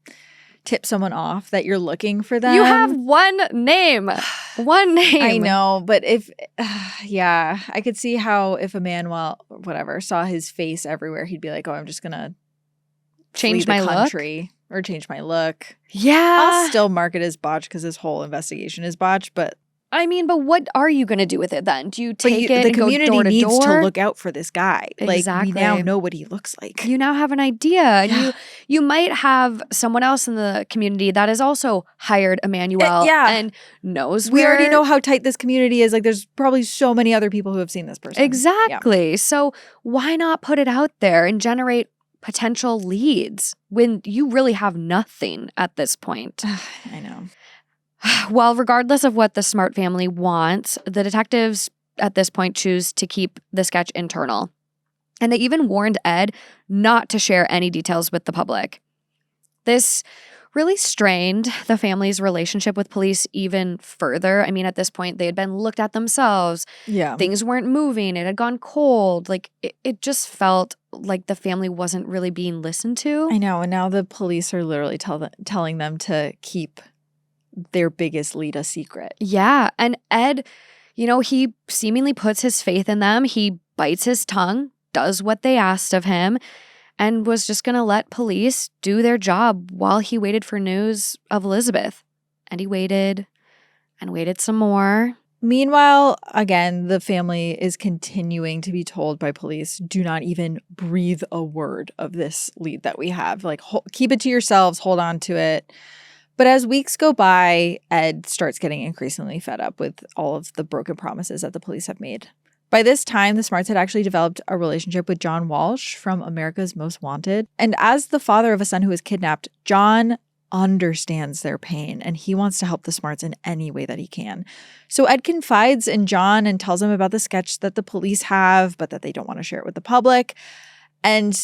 tip someone off that you're looking for them. You have one name. One name. I know, but if, I could see how if Emanuel, whatever, saw his face everywhere, he'd be like, oh, I'm just going to change my country or change my look. Yeah. I'll still mark it as botched because this whole investigation is botched, but I mean, but what are you going to do with it then? Do you take it the and go door to door? The community needs to look out for this guy. Exactly. Like, we now know what he looks like. You now have an idea. And you might have someone else in the community that has also hired Emanuel and knows we already know how tight this community is. Like, there's probably so many other people who have seen this person. Exactly. Yeah. So why not put it out there and generate potential leads when you really have nothing at this point? I know. Well, regardless of what the Smart family wants, the detectives at this point choose to keep the sketch internal. And they even warned Ed not to share any details with the public. This really strained the family's relationship with police even further. I mean, at this point, they had been looked at themselves. Yeah. Things weren't moving. It had gone cold. Like, it just felt like the family wasn't really being listened to. I know. And now the police are literally telling them to keep their biggest lead a secret. Yeah. And Ed, he seemingly puts his faith in them. He bites his tongue, does what they asked of him, and was just going to let police do their job while he waited for news of Elizabeth. And he waited and waited some more. Meanwhile, again, the family is continuing to be told by police, do not even breathe a word of this lead that we have. Like, keep it to yourselves, hold on to it. But as weeks go by, Ed starts getting increasingly fed up with all of the broken promises that the police have made. By this time, the Smarts had actually developed a relationship with John Walsh from America's Most Wanted. And as the father of a son who was kidnapped, John understands their pain and he wants to help the Smarts in any way that he can. So Ed confides in John and tells him about the sketch that the police have, but that they don't want to share it with the public. And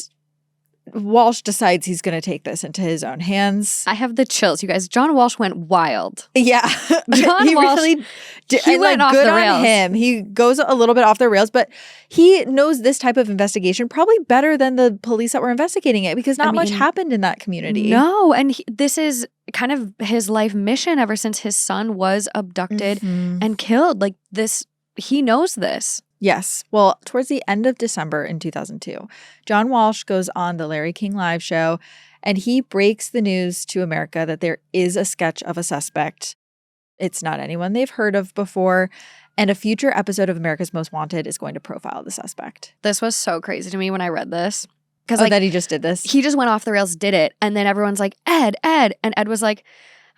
Walsh decides he's going to take this into his own hands. I have the chills, you guys. John Walsh went wild. Yeah. John Walsh, really did. He went off good the rails. on him. He goes a little bit off the rails, but he knows this type of investigation probably better than the police that were investigating it because not much happened in that community. No, and this is kind of his life mission ever since his son was abducted and killed. Like this, he knows this. Yes. Well, towards the end of December in 2002, John Walsh goes on the Larry King Live show and he breaks the news to America that there is a sketch of a suspect. It's not anyone they've heard of before. And a future episode of America's Most Wanted is going to profile the suspect. This was so crazy to me when I read this. Because that he just did this? He just went off the rails, did it. And then everyone's like, Ed. And Ed was like,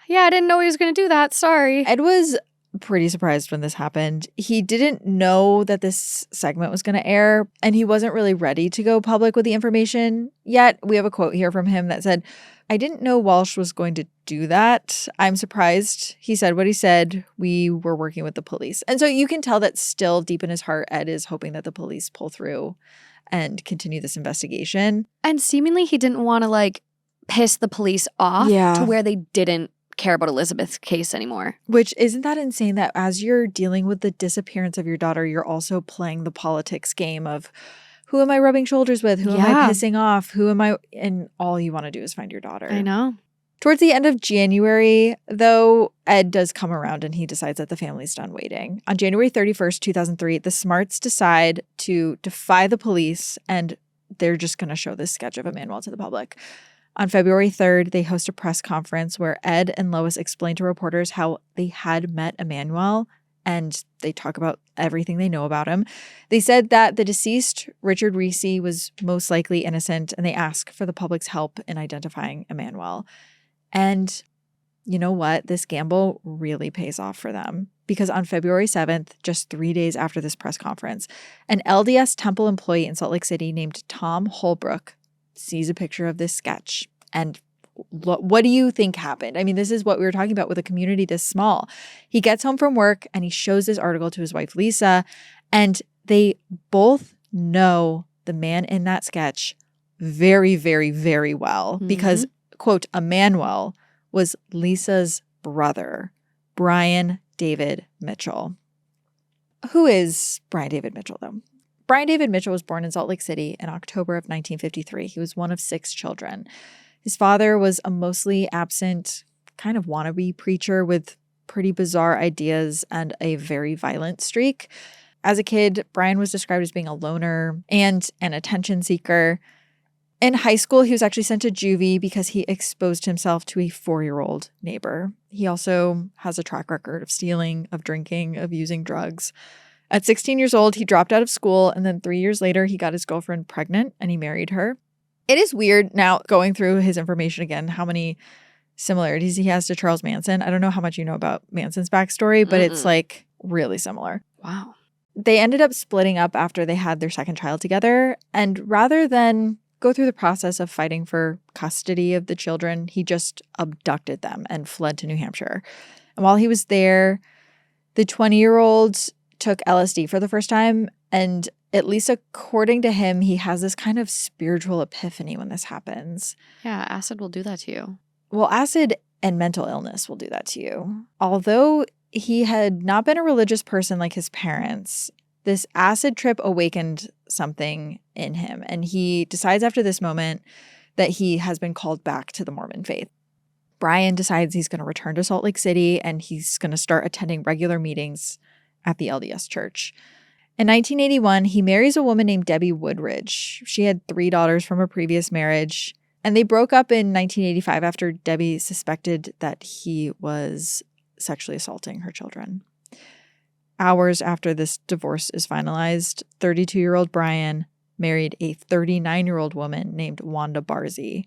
yeah, I didn't know he was going to do that. Sorry. Ed was pretty surprised when this happened. He didn't know that this segment was going to air, and he wasn't really ready to go public with the information yet. We have a quote here from him that said, I didn't know Walsh was going to do that. I'm surprised he said what he said. We were working with the police. And so you can tell that still deep in his heart, Ed is hoping that the police pull through and continue this investigation. And seemingly he didn't want to piss the police off to where they didn't care about Elizabeth's case anymore. Which, isn't that insane that as you're dealing with the disappearance of your daughter, you're also playing the politics game of who am I rubbing shoulders with? Who am I pissing off? Who am I? And all you want to do is find your daughter. I know. Towards the end of January, though, Ed does come around and he decides that the family's done waiting. On January 31st, 2003, the Smarts decide to defy the police and they're just going to show this sketch of Emanuel to the public. On February 3rd, they host a press conference where Ed and Lois explain to reporters how they had met Emanuel, and they talk about everything they know about him. They said that the deceased, Richard Reesi, was most likely innocent, and they ask for the public's help in identifying Emanuel. And you know what? This gamble really pays off for them. Because on February 7th, just 3 days after this press conference, an LDS Temple employee in Salt Lake City named Tom Holbrook sees a picture of this sketch. And what do you think happened? I mean, this is what we were talking about with a community this small. He gets home from work and he shows this article to his wife, Lisa, and they both know the man in that sketch very, very, very well because, quote, Emanuel was Lisa's brother, Brian David Mitchell. Who is Brian David Mitchell, though? Brian David Mitchell was born in Salt Lake City in October of 1953. He was one of 6 children. His father was a mostly absent, kind of wannabe preacher with pretty bizarre ideas and a very violent streak. As a kid, Brian was described as being a loner and an attention seeker. In high school, he was actually sent to juvie because he exposed himself to a 4-year-old neighbor. He also has a track record of stealing, of drinking, of using drugs. At 16 years old, he dropped out of school, and then 3 years later, he got his girlfriend pregnant, and he married her. It is weird now going through his information again, how many similarities he has to Charles Manson. I don't know how much you know about Manson's backstory, but it's really similar. Wow. They ended up splitting up after they had their second child together, and rather than go through the process of fighting for custody of the children, he just abducted them and fled to New Hampshire. And while he was there, the 20-year-old took LSD for the first time, and at least according to him, he has this kind of spiritual epiphany when this happens. Yeah, acid will do that to you. Well, acid and mental illness will do that to you. Although he had not been a religious person like his parents, this acid trip awakened something in him, and he decides after this moment that he has been called back to the Mormon faith. Brian decides he's going to return to Salt Lake City, and he's going to start attending regular meetings at the LDS church. In 1981, he marries a woman named Debbie Woodridge. She had 3 daughters from a previous marriage, and they broke up in 1985 after Debbie suspected that he was sexually assaulting her children. Hours after this divorce is finalized, 32-year-old Brian married a 39-year-old woman named Wanda Barzee.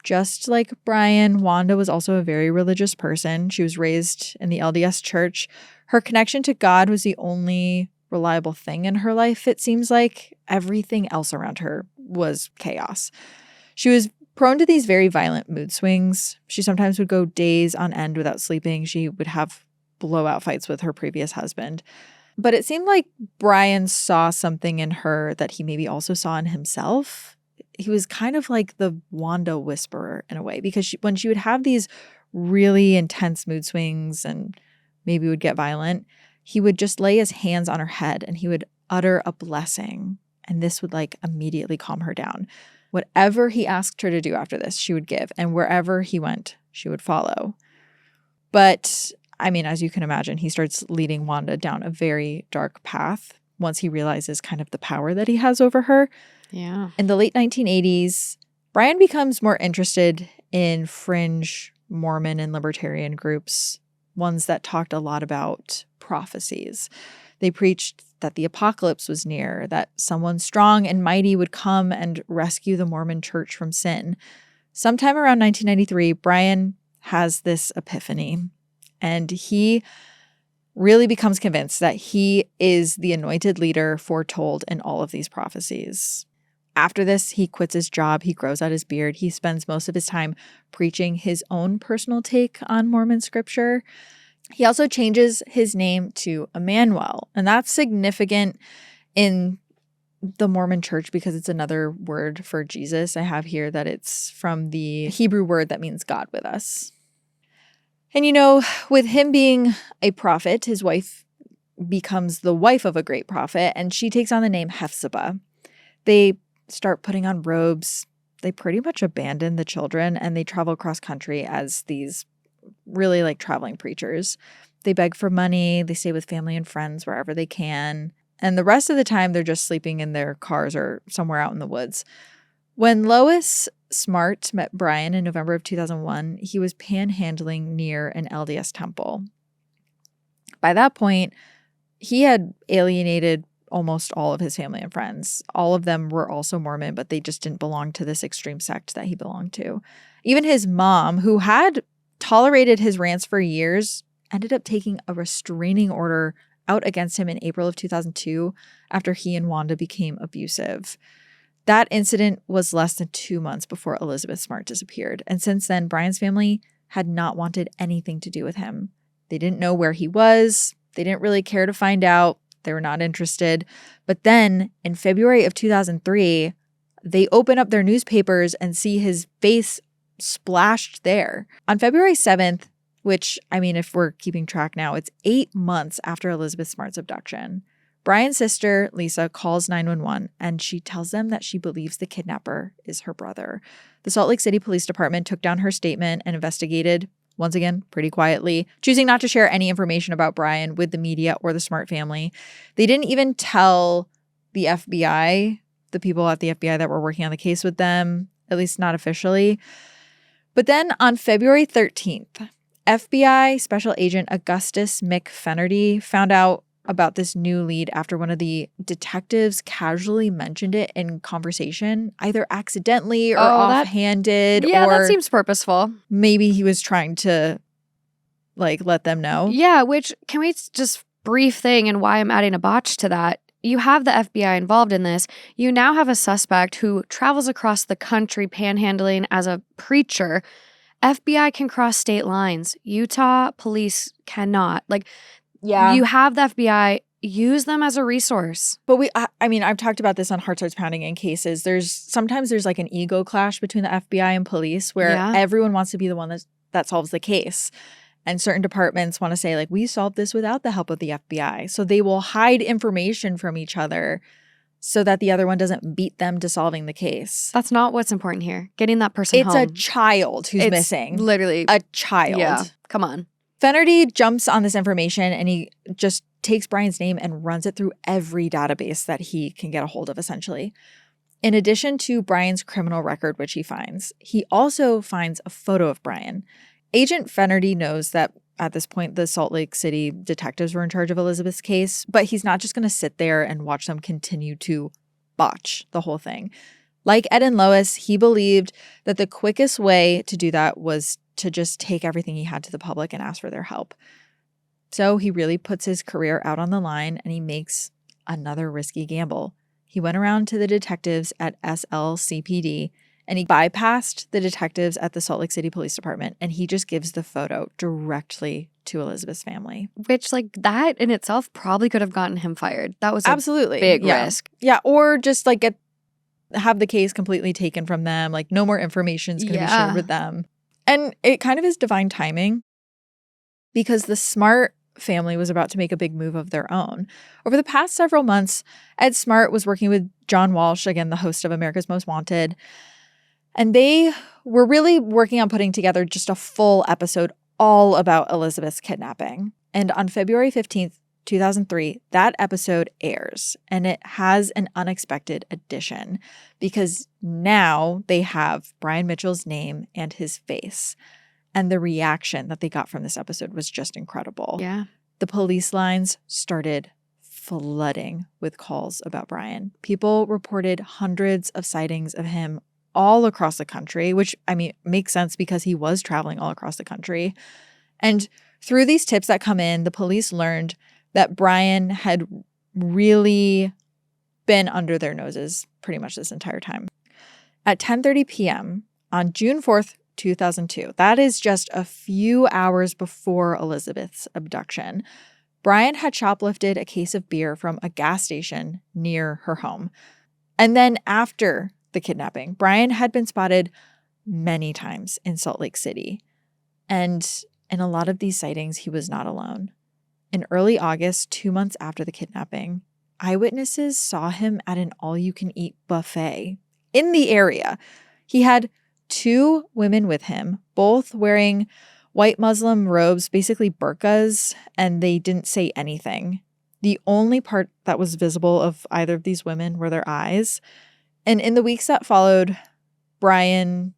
Just like Brian, Wanda was also a very religious person. She was raised in the LDS church. Her connection to God was the only reliable thing in her life, it seems like. Everything else around her was chaos. She was prone to these very violent mood swings. She sometimes would go days on end without sleeping. She would have blowout fights with her previous husband. But it seemed like Brian saw something in her that he maybe also saw in himself. He was kind of like the Wanda whisperer in a way, because when she would have these really intense mood swings and maybe would get violent, he would just lay his hands on her head and he would utter a blessing. And this would like immediately calm her down. Whatever he asked her to do after this, she would give. And wherever he went, she would follow. But I mean, as you can imagine, he starts leading Wanda down a very dark path once he realizes kind of the power that he has over her. Yeah. In the late 1980s, Brian becomes more interested in fringe Mormon and libertarian groups, ones that talked a lot about prophecies. They preached that the apocalypse was near, that someone strong and mighty would come and rescue the Mormon church from sin. Sometime around 1993, Brian has this epiphany, and he really becomes convinced that he is the anointed leader foretold in all of these prophecies. After this, he quits his job, he grows out his beard, he spends most of his time preaching his own personal take on Mormon scripture. He also changes his name to Emanuel, and that's significant in the Mormon church because it's another word for Jesus. I have here that it's from the Hebrew word that means God with us. And with him being a prophet, his wife becomes the wife of a great prophet, and she takes on the name Hephzibah. They start putting on robes. They pretty much abandon the children, and they travel cross country as these really like traveling preachers. They beg for money. They stay with family and friends wherever they can. And the rest of the time, they're just sleeping in their cars or somewhere out in the woods. When Lois Smart met Brian in November of 2001, he was panhandling near an LDS temple. By that point, he had alienated almost all of his family and friends. All of them were also Mormon, but they just didn't belong to this extreme sect that he belonged to. Even his mom, who had tolerated his rants for years, ended up taking a restraining order out against him in April of 2002 after he and Wanda became abusive. That incident was less than 2 months before Elizabeth Smart disappeared. And since then, Brian's family had not wanted anything to do with him. They didn't know where he was. They didn't really care to find out. They were not interested. But then in February of 2003, they open up their newspapers and see his face splashed there. On February 7th, which, I mean, if we're keeping track now, it's 8 months after Elizabeth Smart's abduction, Brian's sister, Lisa, calls 911, and she tells them that she believes the kidnapper is her brother. The Salt Lake City Police Department took down her statement and investigated, once again, pretty quietly, choosing not to share any information about Brian with the media or the Smart family. They didn't even tell the FBI, the people at the FBI that were working on the case with them, at least not officially. But then on February 13th, FBI Special Agent Augustus Mick Fennery found out about this new lead after one of the detectives casually mentioned it in conversation, either accidentally or offhanded. That seems purposeful. Maybe he was trying to let them know. Yeah, which, can we just brief thing and why I'm adding a botch to that? You have the FBI involved in this. You now have a suspect who travels across the country panhandling as a preacher. FBI can cross state lines. Utah police cannot. You have the FBI, use them as a resource. But I've talked about this on Heart Starts Pounding in cases. Sometimes there's like an ego clash between the FBI and police where everyone wants to be the one that solves the case. And certain departments want to say, we solved this without the help of the FBI. So they will hide information from each other so that the other one doesn't beat them to solving the case. That's not what's important here. Getting that person home. It's a child who's missing. Literally. A child. Yeah, come on. Fennery jumps on this information and he just takes Brian's name and runs it through every database that he can get a hold of, essentially. In addition to Brian's criminal record, which he finds, he also finds a photo of Brian. Agent Fennery knows that at this point, the Salt Lake City detectives were in charge of Elizabeth's case, but he's not just going to sit there and watch them continue to botch the whole thing. Like Ed and Lois, he believed that the quickest way to do that was to just take everything he had to the public and ask for their help. So he really puts his career out on the line and he makes another risky gamble. He went around to the detectives at SLCPD and he bypassed the detectives at the Salt Lake City Police Department and he just gives the photo directly to Elizabeth's family. Which, like, that in itself probably could have gotten him fired. That was Absolutely big risk. Yeah, or just like have the case completely taken from them. Like no more information is going to be shared with them. And it kind of is divine timing because the Smart family was about to make a big move of their own. Over the past several months, Ed Smart was working with John Walsh, again, the host of America's Most Wanted. And they were really working on putting together just a full episode all about Elizabeth's kidnapping. And on February 15th, 2003, that episode airs. And it has an unexpected addition because now they have Brian Mitchell's name and his face. And the reaction that they got from this episode was just incredible. Yeah. The police lines started flooding with calls about Brian. People reported hundreds of sightings of him all across the country, which, I mean, makes sense because he was traveling all across the country. And through these tips that come in, the police learned that Brian had really been under their noses pretty much this entire time. At 10:30 p.m. on June 4th, 2002, that is just a few hours before Elizabeth's abduction, Brian had shoplifted a case of beer from a gas station near her home. And then after the kidnapping, Brian had been spotted many times in Salt Lake City. And in a lot of these sightings, he was not alone. In early August, 2 months after the kidnapping, eyewitnesses saw him at an all-you-can-eat buffet in the area. He had 2 women with him, both wearing white Muslim robes, basically burqas, and they didn't say anything. The only part that was visible of either of these women were their eyes. And in the weeks that followed, Brian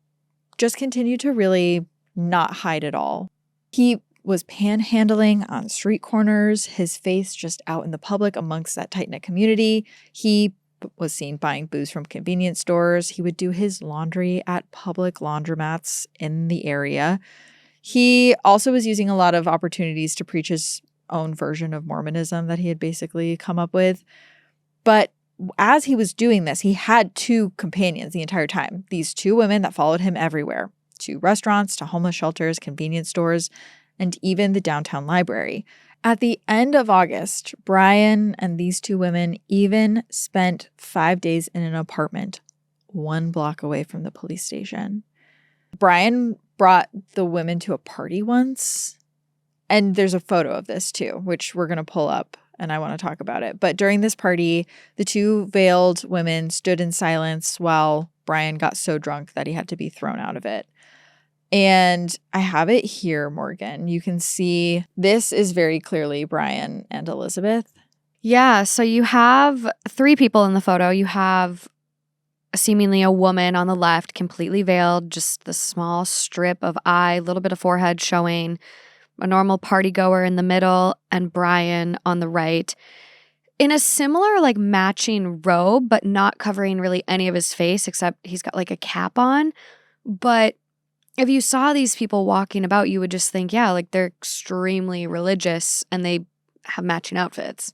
just continued to really not hide at all. He was panhandling on street corners, his face just out in the public amongst that tight-knit community. He was seen buying booze from convenience stores. He would do his laundry at public laundromats in the area. He also was using a lot of opportunities to preach his own version of Mormonism that he had basically come up with. But as he was doing this, he had 2 companions the entire time. These 2 women that followed him everywhere, to restaurants, to homeless shelters, convenience stores, and even the downtown library. At the end of August, Brian and these 2 women even spent 5 days in an apartment 1 block away from the police station. Brian brought the women to a party once, and there's a photo of this too, which we're going to pull up, and I want to talk about it. But during this party, the 2 veiled women stood in silence while Brian got so drunk that he had to be thrown out of it. And I have it here, Morgan. You can see this is very clearly Brian and Elizabeth. Yeah, so you have 3 people in the photo. You have seemingly a woman on the left, completely veiled, just the small strip of eye, a little bit of forehead showing, a normal party goer in the middle, and Brian on the right. In a similar, like, matching robe, but not covering really any of his face, except he's got like a cap on. But if you saw these people walking about, you would just think, yeah, like they're extremely religious and they have matching outfits.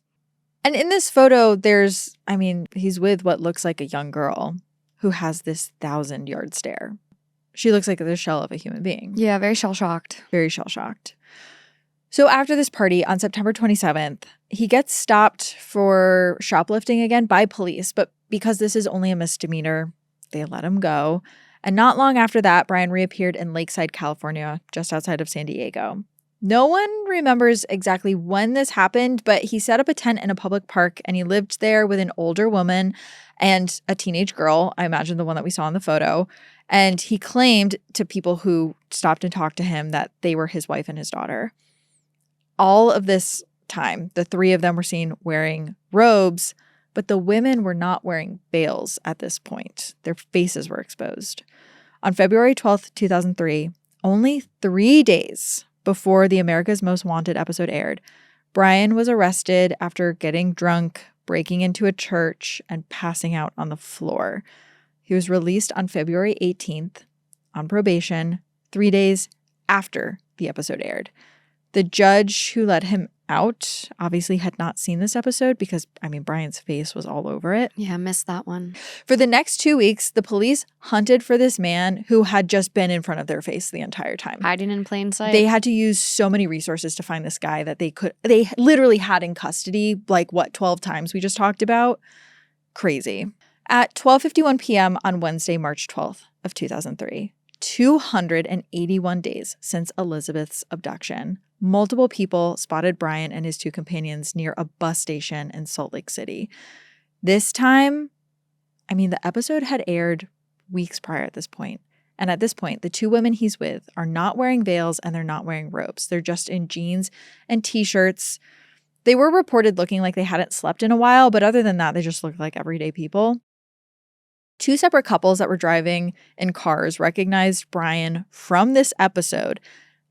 And in this photo, he's with what looks like a young girl who has this 1,000-yard stare. She looks like the shell of a human being. Yeah, very shell-shocked. Very shell-shocked. So after this party on September 27th, he gets stopped for shoplifting again by police, but because this is only a misdemeanor, they let him go. And not long after that, Brian reappeared in Lakeside, California, just outside of San Diego. No one remembers exactly when this happened, but he set up a tent in a public park and he lived there with an older woman and a teenage girl, I imagine the one that we saw in the photo. And he claimed to people who stopped and talked to him that they were his wife and his daughter. All of this time, the 3 of them were seen wearing robes, but the women were not wearing veils at this point. Their faces were exposed. On February 12th, 2003, only 3 days before the America's Most Wanted episode aired, Brian was arrested after getting drunk, breaking into a church, and passing out on the floor. He was released on February 18th on probation, 3 days after the episode aired. The judge who let him out obviously had not seen this episode because, Brian's face was all over it. Yeah, missed that one. For the next 2 weeks, the police hunted for this man who had just been in front of their face the entire time. Hiding in plain sight. They had to use so many resources to find this guy that they literally had in custody, 12 times we just talked about. Crazy. At 12:51 p.m. on Wednesday, March 12th of 2003, 281 days since Elizabeth's abduction, multiple people spotted Brian and his 2 companions near a bus station in Salt Lake City. This time, the episode had aired weeks prior at this point. And at this point, the 2 women he's with are not wearing veils and they're not wearing robes. They're just in jeans and T-shirts. They were reported looking like they hadn't slept in a while, but other than that, they just looked like everyday people. 2 separate couples that were driving in cars recognized Brian from this episode,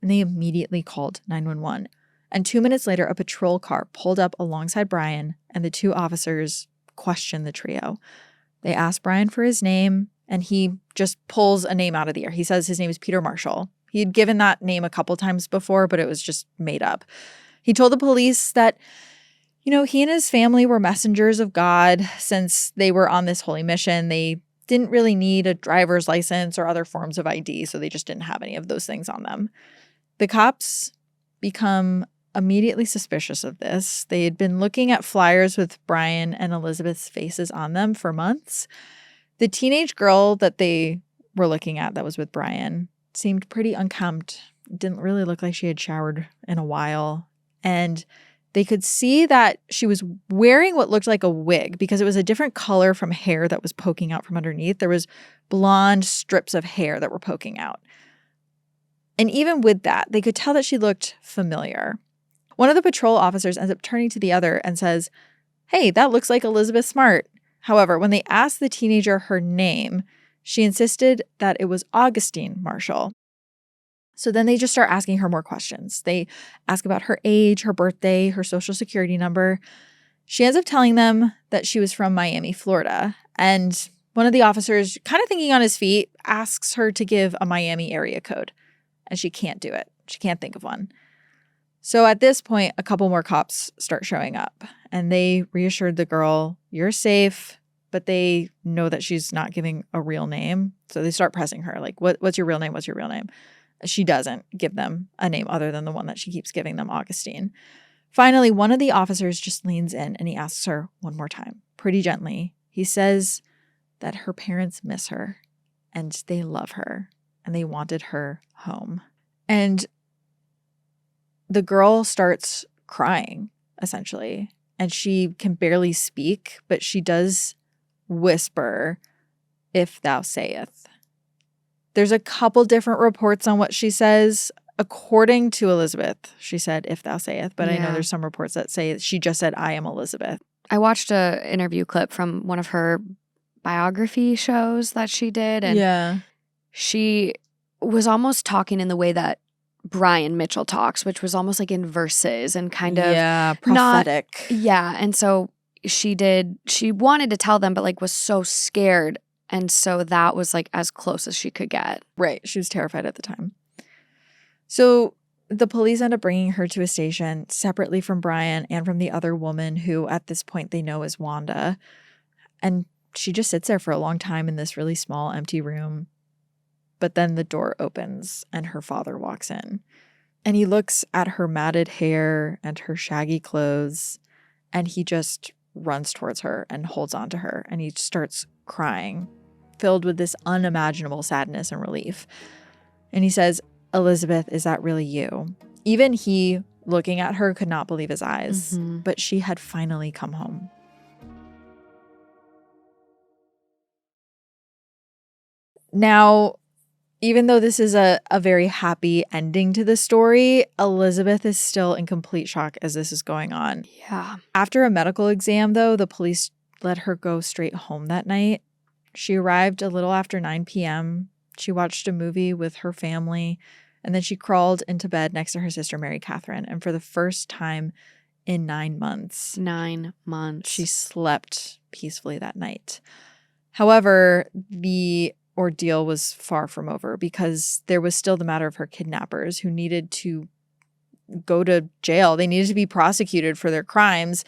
and they immediately called 911. And 2 minutes later, a patrol car pulled up alongside Brian, and the 2 officers questioned the trio. They asked Brian for his name, and he just pulls a name out of the air. He says his name is Peter Marshall. He had given that name a couple times before, but it was just made up. He told the police that, he and his family were messengers of God since they were on this holy mission. They didn't really need a driver's license or other forms of ID, so they just didn't have any of those things on them. The cops become immediately suspicious of this. They had been looking at flyers with Brian and Elizabeth's faces on them for months. The teenage girl that they were looking at that was with Brian seemed pretty unkempt. Didn't really look like she had showered in a while. And they could see that she was wearing what looked like a wig because it was a different color from hair that was poking out from underneath. There was blonde strips of hair that were poking out. And even with that, they could tell that she looked familiar. One of the patrol officers ends up turning to the other and says, "Hey, that looks like Elizabeth Smart." However, when they asked the teenager her name, she insisted that it was Augustine Marshall. So then they just start asking her more questions. They ask about her age, her birthday, her social security number. She ends up telling them that she was from Miami, Florida. And one of the officers, kind of thinking on his feet, asks her to give a Miami area code. And she can't do it. She can't think of one. So at this point, a couple more cops start showing up. And they reassured the girl, "You're safe." But they know that she's not giving a real name. So they start pressing her, like, what's your real name? What's your real name? She doesn't give them a name other than the one that she keeps giving them, Augustine. Finally, one of the officers just leans in and he asks her one more time, pretty gently. He says that her parents miss her and they love her and they wanted her home. And the girl starts crying, essentially, and she can barely speak, but she does whisper, "If thou sayest." There's a couple different reports on what she says. According to Elizabeth, she said, "If thou sayest," but I know there's some reports that say she just said, "I am Elizabeth." I watched an interview clip from one of her biography shows that she did, and she was almost talking in the way that Brian Mitchell talks, which was almost like in verses and kind of prophetic. And so she wanted to tell them, but was so scared. And so that was as close as she could get. Right. She was terrified at the time. So the police end up bringing her to a station separately from Brian and from the other woman who at this point they know is Wanda. And she just sits there for a long time in this really small empty room. But then the door opens and her father walks in. And he looks at her matted hair and her shaggy clothes. And he just runs towards her and holds on to her. And he starts crying, filled with this unimaginable sadness and relief. And he says, "Elizabeth, is that really you?" Even he, looking at her, could not believe his eyes. But she had finally come home. Now, even though this is a very happy ending to the story, Elizabeth is still in complete shock as this is going on. Yeah. After a medical exam, though, the police let her go straight home that night. She arrived a little after 9 p.m. She watched a movie with her family, And then she crawled into bed next to her sister, Mary Catherine. And for the first time in 9 months, 9 months, she slept peacefully that night. However, the ordeal was far from over because there was still the matter of her kidnappers who needed to go to jail. They needed to be prosecuted for their crimes.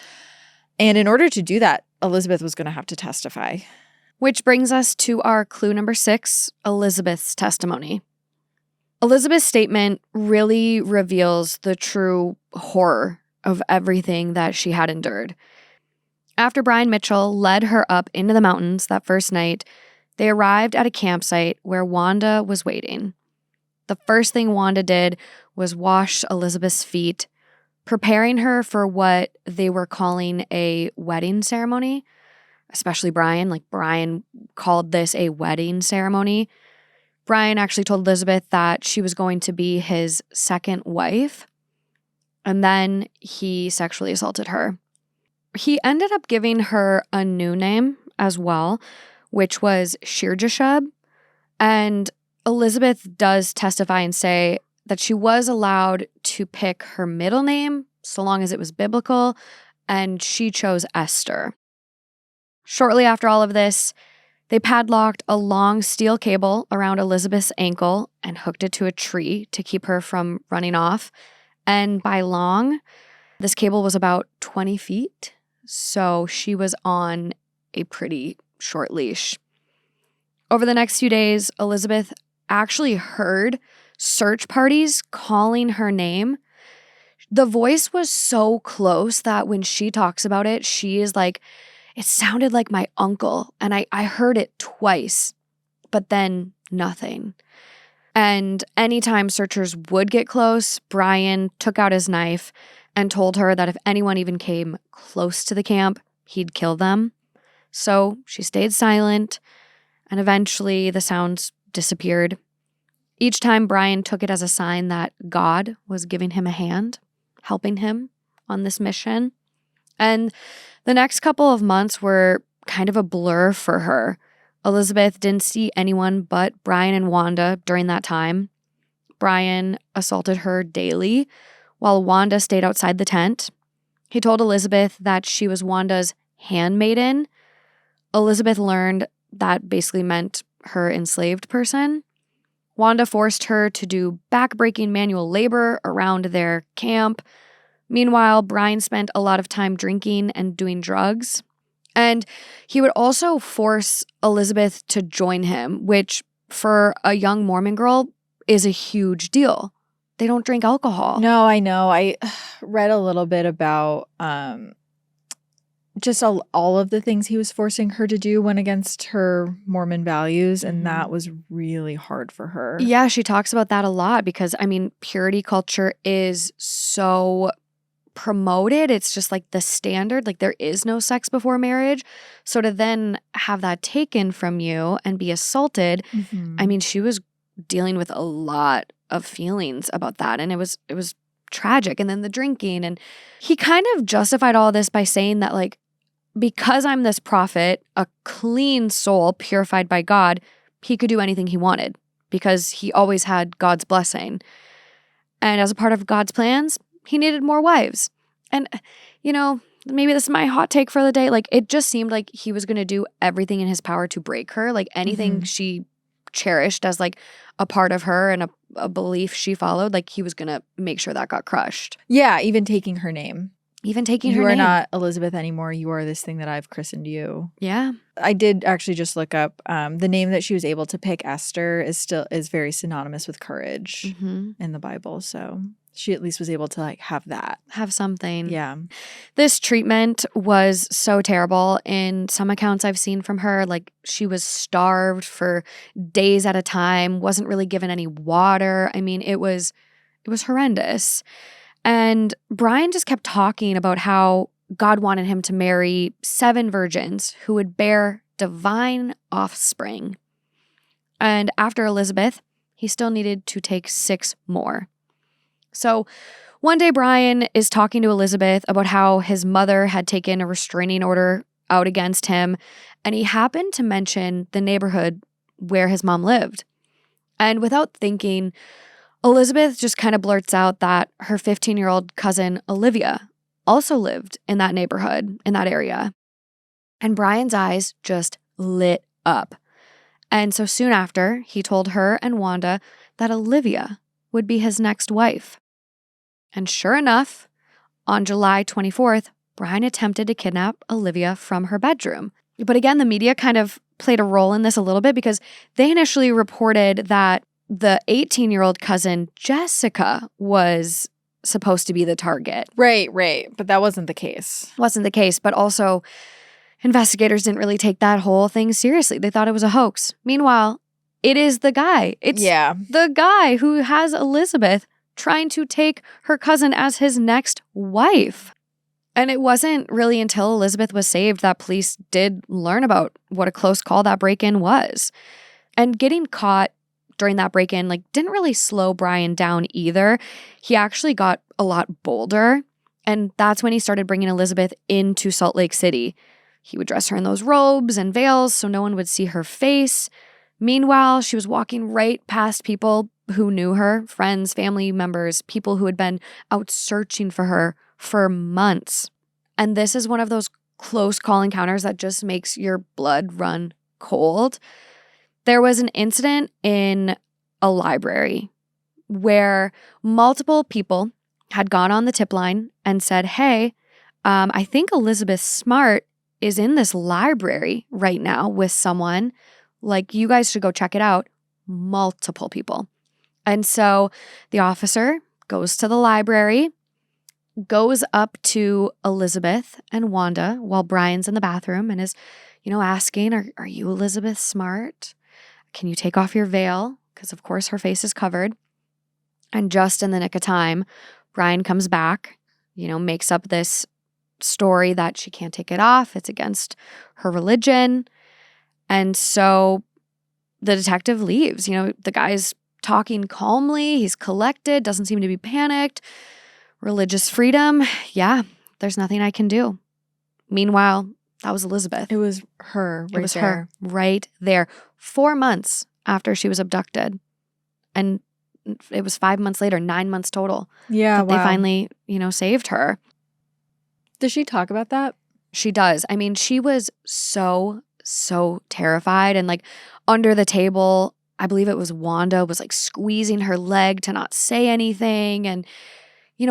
And in order to do that, Elizabeth was going to have to testify. Which brings us to our clue number 6, Elizabeth's testimony. Elizabeth's statement really reveals the true horror of everything that she had endured. After Brian Mitchell led her up into the mountains that first night, they arrived at a campsite where Wanda was waiting. The first thing Wanda did was wash Elizabeth's feet, preparing her for what they were calling a wedding ceremony, especially Brian. Like, Brian called this a wedding ceremony. Brian actually told Elizabeth that she was going to be his second wife, and then he sexually assaulted her. He ended up giving her a new name as well, which was Shirjashub, and Elizabeth does testify and say that she was allowed to pick her middle name so long as it was biblical, and she chose Esther. Shortly after all of this, they padlocked a long steel cable around Elizabeth's ankle and hooked it to a tree to keep her from running off. And by long, this cable was about 20 feet, so she was on a pretty short leash. Over the next few days, Elizabeth actually heard search parties calling her name. The voice was so close that when she talks about it, she is like, it sounded like my uncle, and I heard it twice, but then nothing. And anytime searchers would get close, Brian took out his knife and told her that if anyone even came close to the camp, he'd kill them. So she stayed silent, and eventually the sounds disappeared. Each time, Brian took it as a sign that God was giving him a hand, helping him on this mission. And the next couple of months were kind of a blur for her. Elizabeth didn't see anyone but Brian and Wanda during that time. Brian assaulted her daily while Wanda stayed outside the tent. He told Elizabeth that she was Wanda's handmaiden. Elizabeth learned that basically meant her enslaved person. Wanda forced her to do back-breaking manual labor around their camp. Meanwhile, Brian spent a lot of time drinking and doing drugs. And he would also force Elizabeth to join him, which for a young Mormon girl is a huge deal. They don't drink alcohol. No, I know. I read a little bit about just all of the things he was forcing her to do went against her Mormon values, and that was really hard for her. Yeah, she talks about that a lot because, I mean, purity culture is so promoted. It's just like the standard, like there is no sex before marriage. So to then have that taken from you and be assaulted, I mean, she was dealing with a lot of feelings about that, and it was tragic. And then the drinking, and he kind of justified all this by saying that, like, because I'm this prophet, a clean soul purified by God, he could do anything he wanted because he always had God's blessing. And as a part of God's plans, he needed more wives. And, you know, maybe this is my hot take for the day. Like, it just seemed like he was going to do everything in his power to break her. Like, anything she cherished as, like, a part of her and a belief she followed, like, he was going to make sure that got crushed. Yeah, even taking her name. Even taking her name. You are name. not Elizabeth anymore. You are this thing that I've christened you. Yeah. I did actually just look up the name that she was able to pick, Esther, is very synonymous with courage in the Bible. So she at least was able to, like, have that. Have something. Yeah. This treatment was so terrible. In some accounts I've seen from her, like, she was starved for days at a time, wasn't really given any water. I mean, it was horrendous. And Brian just kept talking about how God wanted him to marry 7 virgins who would bear divine offspring. And after Elizabeth, he still needed to take 6 more. So one day Brian is talking to Elizabeth about how his mother had taken a restraining order out against him, and he happened to mention the neighborhood where his mom lived. And without thinking, Elizabeth just kind of blurts out that her 15-year-old cousin, Olivia, also lived in that neighborhood, in that area. And Brian's eyes just lit up. And so soon after, he told her and Wanda that Olivia would be his next wife. And sure enough, on July 24th, Brian attempted to kidnap Olivia from her bedroom. But again, the media kind of played a role in this a little bit because they initially reported that the 18-year-old cousin, Jessica, was supposed to be the target. Right. But that wasn't the case. Wasn't the case, but also investigators didn't really take that whole thing seriously. They thought it was a hoax. Meanwhile, it is the guy. It's the guy who has Elizabeth trying to take her cousin as his next wife. And it wasn't really until Elizabeth was saved that police did learn about what a close call that break-in was. And getting caught during that break-in, didn't really slow Brian down either. He actually got a lot bolder. And that's when he started bringing Elizabeth into Salt Lake City. He would dress her in those robes and veils so no one would see her face. Meanwhile, she was walking right past people who knew her, friends, family members, people who had been out searching for her for months. And this is one of those close call encounters that just makes your blood run cold. There was an incident in a library where multiple people had gone on the tip line and said, hey, I think Elizabeth Smart is in this library right now with someone. You guys should go check it out. Multiple people. And so the officer goes to the library, goes up to Elizabeth and Wanda while Brian's in the bathroom and is, asking, are you Elizabeth Smart? Can you take off your veil? Because, of course, her face is covered. And just in the nick of time, Brian comes back, makes up this story that she can't take it off. It's against her religion. And so the detective leaves. The guy's talking calmly. He's collected, doesn't seem to be panicked. Religious freedom. Yeah, there's nothing I can do. Meanwhile, that was Elizabeth. It was her right there. Her right there. 4 months after she was abducted. And it was 5 months later, 9 months total. Yeah, that they finally, saved her. Does she talk about that? She does. I mean, she was so terrified. And under the table, I believe it was Wanda was squeezing her leg to not say anything. And,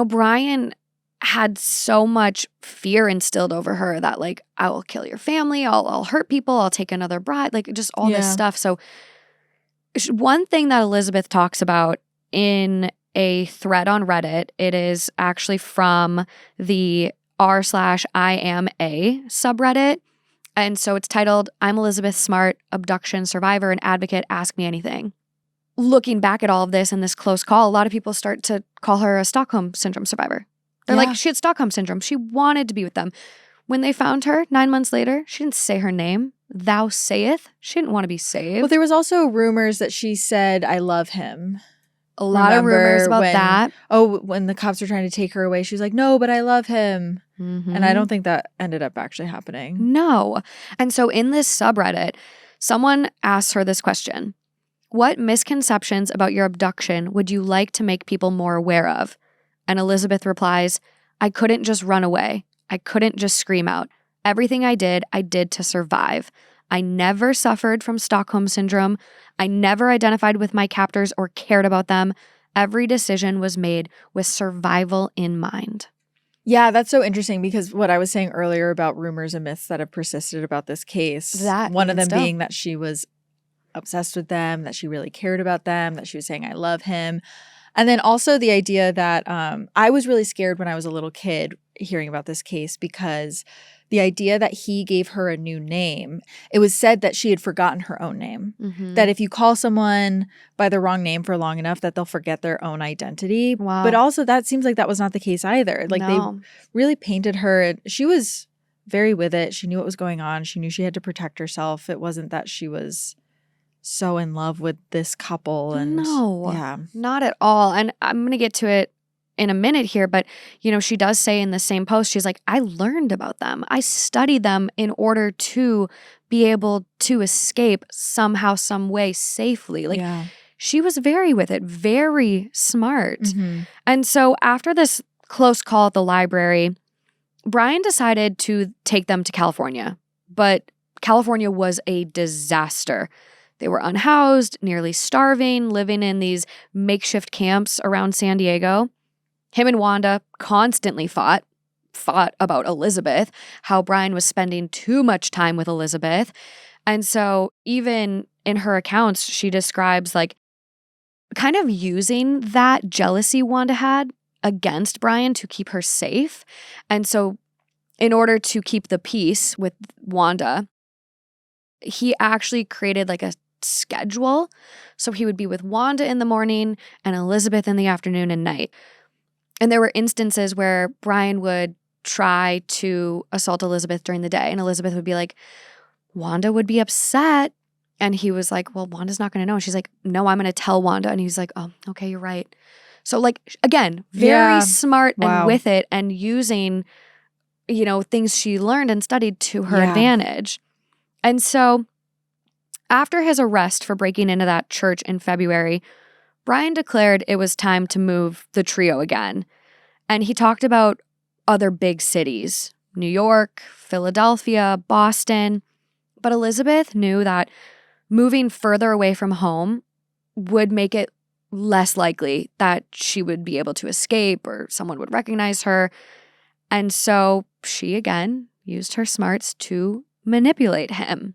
Brian had so much fear instilled over her that I will kill your family, I'll hurt people, I'll take another bride, just all this stuff. So one thing that Elizabeth talks about in a thread on Reddit, it is actually from the r/IamA subreddit. And so it's titled, I'm Elizabeth Smart, abduction survivor and advocate, ask me anything. Looking back at all of this and this close call, a lot of people start to call her a Stockholm syndrome survivor. They're she had Stockholm syndrome. She wanted to be with them. When they found her 9 months later, she didn't say her name. Thou sayeth. She didn't want to be saved. Well, there was also rumors that she said, I love him. A lot of rumors about that. Oh, when the cops were trying to take her away, she was like, no, but I love him. Mm-hmm. And I don't think that ended up actually happening. No. And so in this subreddit, someone asks her this question. What misconceptions about your abduction would you like to make people more aware of? And Elizabeth replies, I couldn't just run away. I couldn't just scream out. Everything I did to survive. I never suffered from Stockholm syndrome. I never identified with my captors or cared about them. Every decision was made with survival in mind. Yeah, that's so interesting because what I was saying earlier about rumors and myths that have persisted about this case, one of them being that she was obsessed with them, that she really cared about them, that she was saying, I love him. And then also the idea that I was really scared when I was a little kid hearing about this case because the idea that he gave her a new name, it was said that she had forgotten her own name. Mm-hmm. That if you call someone by the wrong name for long enough that they'll forget their own identity. Wow. But also that seems like that was not the case either. They really painted her. She was very with it. She knew what was going on. She knew she had to protect herself. It wasn't that she was so in love with this couple. And not at all. And I'm going to get to it in a minute here, but she does say in the same post, she's like, I learned about them. I studied them in order to be able to escape somehow, some way safely. she was very with it, very smart. Mm-hmm. And so after this close call at the library, Brian decided to take them to California. But California was a disaster. They were unhoused, nearly starving, living in these makeshift camps around San Diego. Him and Wanda constantly fought about Elizabeth, how Brian was spending too much time with Elizabeth. And so even in her accounts, she describes like kind of using that jealousy Wanda had against Brian to keep her safe. And so in order to keep the peace with Wanda, he actually created like a schedule. So he would be with Wanda in the morning and Elizabeth in the afternoon and night. And there were instances where Brian would try to assault Elizabeth during the day, and Elizabeth would be like, Wanda would be upset. And he was like, well, Wanda's not going to know. And she's like, no, I'm going to tell Wanda. And he's like, oh, okay, you're right. So like, again, very smart and with it and using, you know, things she learned and studied to her advantage. And so after his arrest for breaking into that church in February, Brian declared it was time to move the trio again. And he talked about other big cities, New York, Philadelphia, Boston. But Elizabeth knew that moving further away from home would make it less likely that she would be able to escape or someone would recognize her. And so she again used her smarts to manipulate him.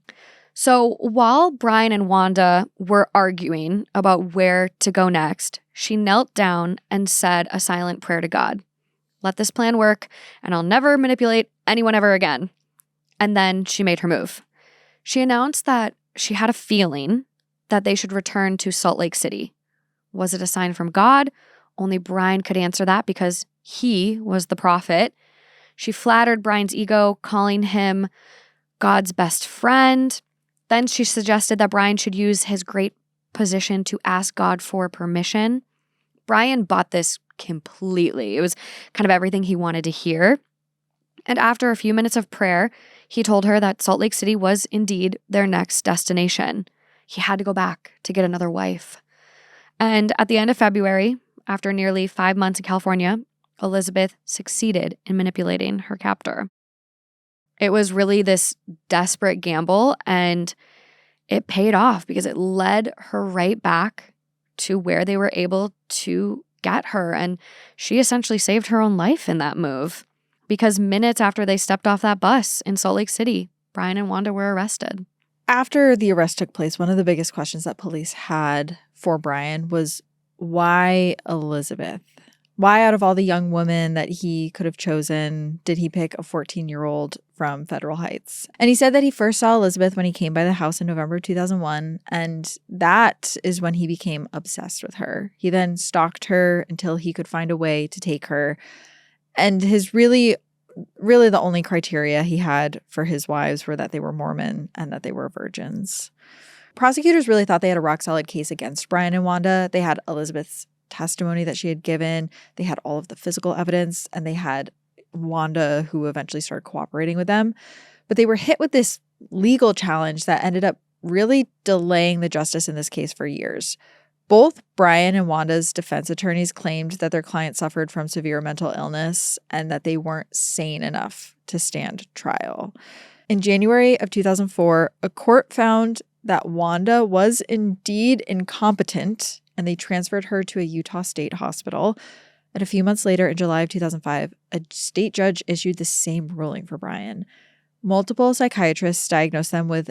So while Brian and Wanda were arguing about where to go next, she knelt down and said a silent prayer to God. Let this plan work, and I'll never manipulate anyone ever again. And then she made her move. She announced that she had a feeling that they should return to Salt Lake City. Was it a sign from God? Only Brian could answer that because he was the prophet. She flattered Brian's ego, calling him God's best friend. Then she suggested that Brian should use his great position to ask God for permission. Brian bought this completely. It was kind of everything he wanted to hear. And after a few minutes of prayer, he told her that Salt Lake City was indeed their next destination. He had to go back to get another wife. And at the end of February, after nearly 5 months in California, Elizabeth succeeded in manipulating her captor. It was really this desperate gamble, and it paid off because it led her right back to where they were able to get her. And she essentially saved her own life in that move because minutes after they stepped off that bus in Salt Lake City, Brian and Wanda were arrested. After the arrest took place, one of the biggest questions that police had for Brian was why Elizabeth? Why out of all the young women that he could have chosen did he pick a 14-year-old from Federal Heights? And he said that he first saw Elizabeth when he came by the house in November 2001, and that is when he became obsessed with her. He then stalked her until he could find a way to take her. And his really the only criteria he had for his wives were that they were Mormon and that they were virgins. Prosecutors really thought they had a rock-solid case against Brian and Wanda. They had Elizabeth's testimony that she had given. They had all of the physical evidence, and they had Wanda, who eventually started cooperating with them. But they were hit with this legal challenge that ended up really delaying the justice in this case for years. Both Brian and Wanda's defense attorneys claimed that their client suffered from severe mental illness and that they weren't sane enough to stand trial. In January of 2004, a court found that Wanda was indeed incompetent, and they transferred her to a Utah State hospital. And a few months later, in July of 2005, a state judge issued the same ruling for Brian. Multiple psychiatrists diagnosed them with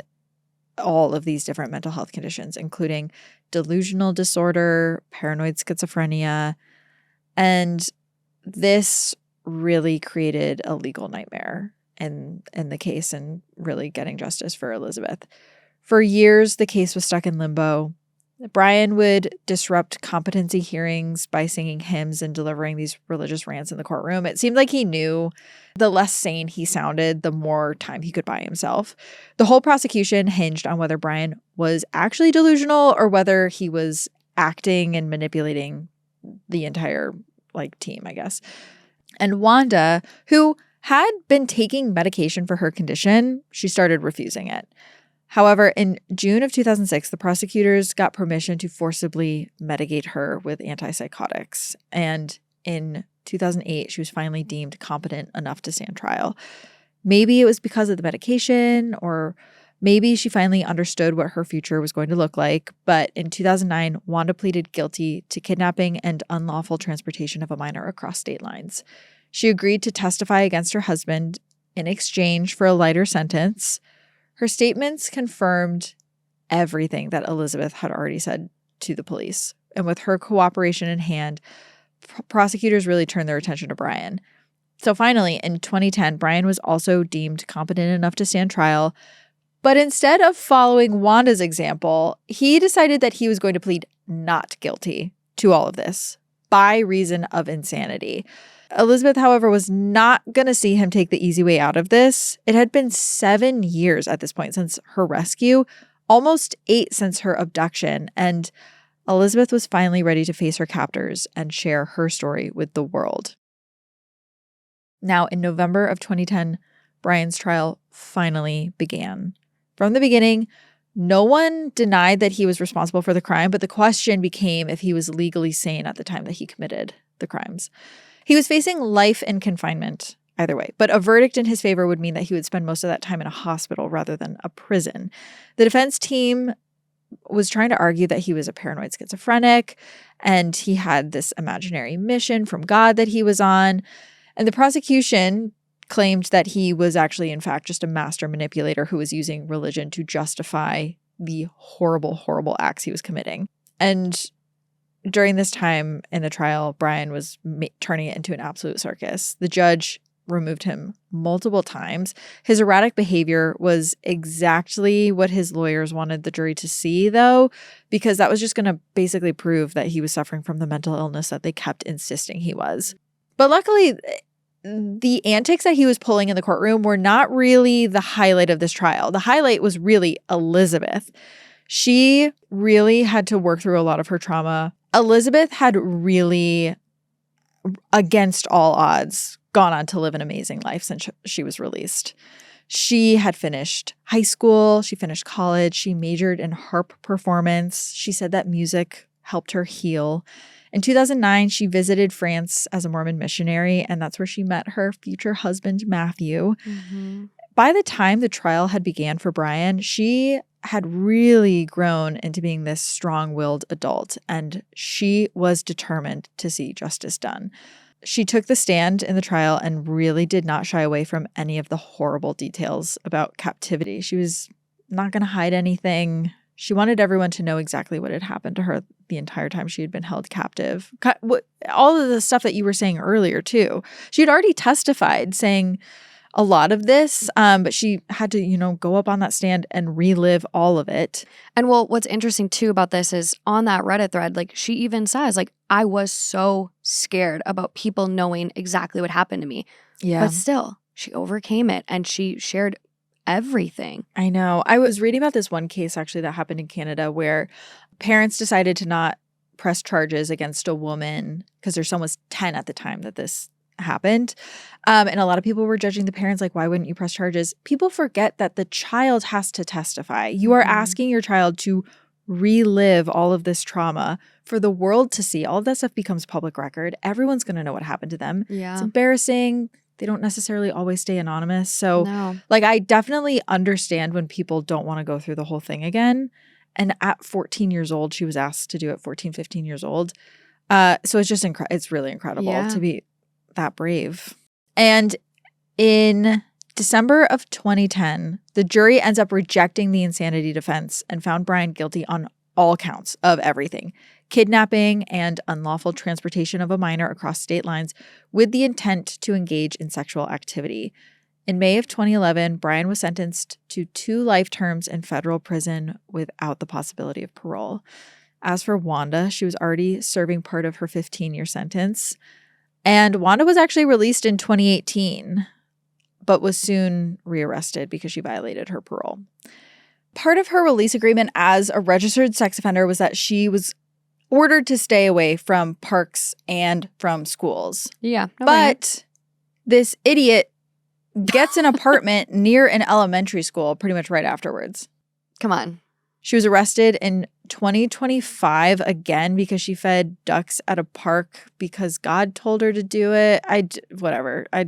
all of these different mental health conditions, including delusional disorder, paranoid schizophrenia, and this really created a legal nightmare in the case and really getting justice for Elizabeth. For years, the case was stuck in limbo. Brian would disrupt competency hearings by singing hymns and delivering these religious rants in the courtroom. It seemed like he knew the less sane he sounded, the more time he could buy himself. The whole prosecution hinged on whether Brian was actually delusional or whether he was acting and manipulating the entire team, I guess. And Wanda, who had been taking medication for her condition, she started refusing it. However, in June of 2006, the prosecutors got permission to forcibly medicate her with antipsychotics. And in 2008, she was finally deemed competent enough to stand trial. Maybe it was because of the medication, or maybe she finally understood what her future was going to look like. But in 2009, Wanda pleaded guilty to kidnapping and unlawful transportation of a minor across state lines. She agreed to testify against her husband in exchange for a lighter sentence. Her statements confirmed everything that Elizabeth had already said to the police. And with her cooperation in hand, prosecutors really turned their attention to Brian. So finally, in 2010, Brian was also deemed competent enough to stand trial. But instead of following Wanda's example, he decided that he was going to plead not guilty to all of this by reason of insanity. Elizabeth, however, was not going to see him take the easy way out of this. It had been 7 years at this point since her rescue, almost 8 since her abduction, and Elizabeth was finally ready to face her captors and share her story with the world. Now, in November of 2010, Brian's trial finally began. From the beginning, no one denied that he was responsible for the crime, but the question became if he was legally sane at the time that he committed the crimes. He was facing life in confinement either way, but a verdict in his favor would mean that he would spend most of that time in a hospital rather than a prison. The defense team was trying to argue that he was a paranoid schizophrenic and he had this imaginary mission from God that he was on. And the prosecution claimed that he was actually, in fact, just a master manipulator who was using religion to justify the horrible, horrible acts he was committing. And during this time in the trial, Brian was turning it into an absolute circus. The judge removed him multiple times. His erratic behavior was exactly what his lawyers wanted the jury to see, though, because that was just going to basically prove that he was suffering from the mental illness that they kept insisting he was. But luckily, the antics that he was pulling in the courtroom were not really the highlight of this trial. The highlight was really Elizabeth. She really had to work through a lot of her trauma. Elizabeth had really, against all odds, gone on to live an amazing life since she was released. She had finished high school. She finished college. She majored in harp performance. She said that music helped her heal. In 2009, she visited France as a Mormon missionary, and that's where she met her future husband, Matthew. Mm-hmm. By the time the trial had began for Brian, she had really grown into being this strong-willed adult, and she was determined to see justice done. She took the stand in the trial and really did not shy away from any of the horrible details about captivity. She was not going to hide anything. She wanted everyone to know exactly what had happened to her the entire time she had been held captive. All of the stuff that you were saying earlier, too. She had already testified saying a lot of this, but she had to, go up on that stand and relive all of it. And what's interesting, too, about this is on that Reddit thread, she even says, I was so scared about people knowing exactly what happened to me. Yeah. But still, she overcame it and she shared everything. I know. I was reading about this one case actually that happened in Canada where parents decided to not press charges against a woman because their son was 10 at the time that this happened. And a lot of people were judging the parents why wouldn't you press charges? People forget that the child has to testify. You are asking your child to relive all of this trauma for the world to see. All of that stuff becomes public record. Everyone's going to know what happened to them. Yeah. It's embarrassing. They don't necessarily always stay anonymous. So I definitely understand when people don't want to go through the whole thing again. And at 14 years old, she was asked to do it 14, 15 years old. So it's just it's really incredible to be that brave. And in December of 2010, the jury ends up rejecting the insanity defense and found Brian guilty on all counts of everything: kidnapping and unlawful transportation of a minor across state lines with the intent to engage in sexual activity. In May of 2011, Brian was sentenced to 2 life terms in federal prison without the possibility of parole. As for Wanda, she was already serving part of her 15-year sentence. And Wanda was actually released in 2018, but was soon rearrested because she violated her parole. Part of her release agreement as a registered sex offender was that she was ordered to stay away from parks and from schools. Yeah. But this idiot gets an apartment near an elementary school pretty much right afterwards. Come on. She was arrested in 2025 again because she fed ducks at a park because God told her to do it. Whatever. I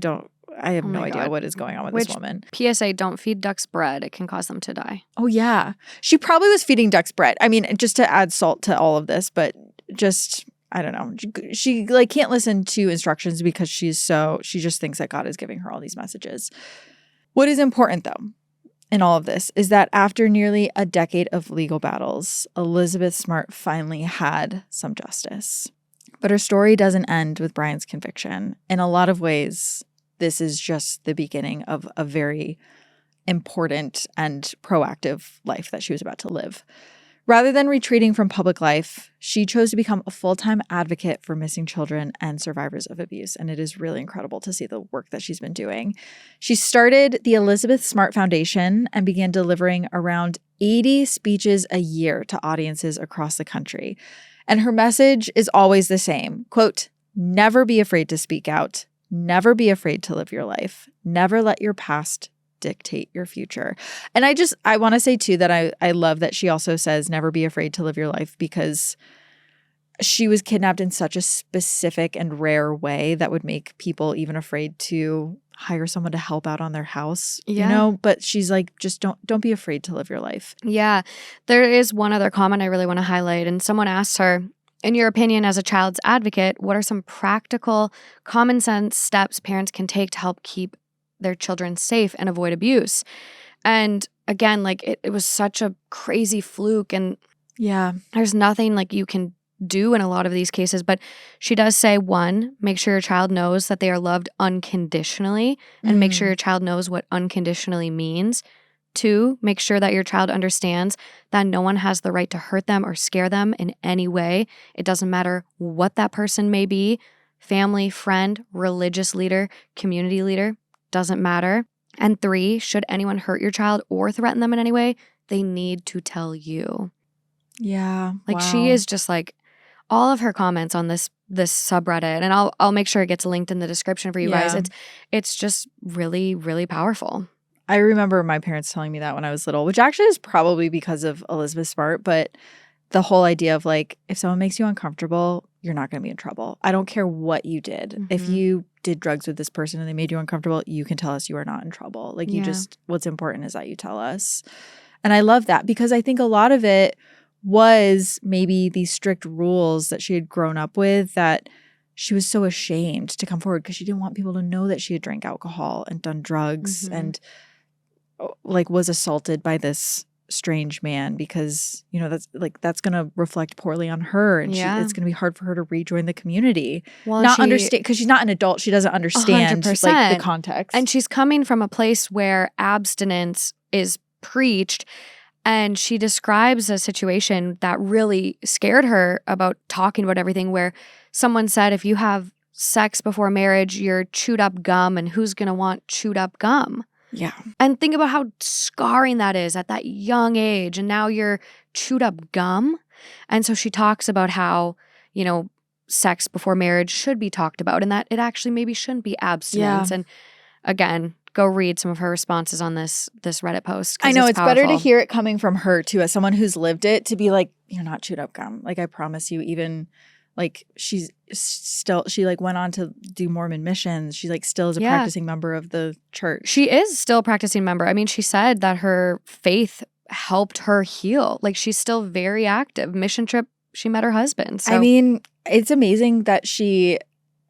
have Oh no my idea God. what is going on with this woman. PSA, don't feed ducks bread. It can cause them to die. Oh, yeah. She probably was feeding ducks bread. I mean, just to add salt to all of this, but just, I don't know. She like can't listen to instructions because she just thinks that God is giving her all these messages. What is important, though, in all of this is that after nearly a decade of legal battles, Elizabeth Smart finally had some justice. But her story doesn't end with Brian's conviction. In a lot of ways, this is just the beginning of a very important and proactive life that she was about to live. Rather than retreating from public life, she chose to become a full-time advocate for missing children and survivors of abuse, and it is really incredible to see the work that she's been doing. She started the Elizabeth Smart Foundation and began delivering around 80 speeches a year to audiences across the country. And her message is always the same, quote, "Never be afraid to speak out. Never be afraid to live your life. Never let your past dictate your future." And I want to say too that I love that she also says never be afraid to live your life, because she was kidnapped in such a specific and rare way that would make people even afraid to hire someone to help out on their house, you know? But she's like, just don't be afraid to live your life. Yeah. There is one other comment I really want to highlight. And someone asked her, in your opinion, as a child's advocate, what are some practical, common sense steps parents can take to help keep their children safe and avoid abuse? And again, like it was such a crazy fluke, and Yeah. there's nothing like you can do in a lot of these cases. But she does say, 1, make sure your child knows that they are loved unconditionally, and make sure your child knows what unconditionally means. 2, make sure that your child understands that no one has the right to hurt them or scare them in any way. It doesn't matter what that person may be, family, friend, religious leader, community leader, doesn't matter. And 3, should anyone hurt your child or threaten them in any way, they need to tell you. Yeah. Like she is just like, all of her comments on this subreddit, and I'll make sure it gets linked in the description for you guys. It's just really, really powerful. I remember my parents telling me that when I was little, which actually is probably because of Elizabeth Smart, but the whole idea of like, if someone makes you uncomfortable, you're not going to be in trouble. I don't care what you did. Mm-hmm. If you did drugs with this person and they made you uncomfortable, you can tell us you are not in trouble. Like what's important is that you tell us. And I love that, because I think a lot of it was maybe these strict rules that she had grown up with, that she was so ashamed to come forward because she didn't want people to know that she had drank alcohol and done drugs and like was assaulted by this strange man, because you know that's going to reflect poorly on her, and it's going to be hard for her to rejoin the community. Well, not understand, because she's not an adult, she doesn't understand 100%. Like the context, and she's coming from a place where abstinence is preached. And she describes a situation that really scared her about talking about everything, where someone said, if you have sex before marriage, you're chewed up gum, and who's going to want chewed up gum? Yeah. And think about how scarring that is at that young age. And now you're chewed up gum. And so she talks about how, you know, sex before marriage should be talked about, and that it actually maybe shouldn't be abstinence. Yeah. And again, go read some of her responses on this Reddit post. I know it's better to hear it coming from her too, as someone who's lived it, to be like, you're not chewed up gum. Like, I promise you, even like she like went on to do Mormon missions. She like still is a practicing member of the church. She is still a practicing member. I mean, she said that her faith helped her heal. Like, she's still very active. Mission trip, she met her husband. So. I mean, it's amazing that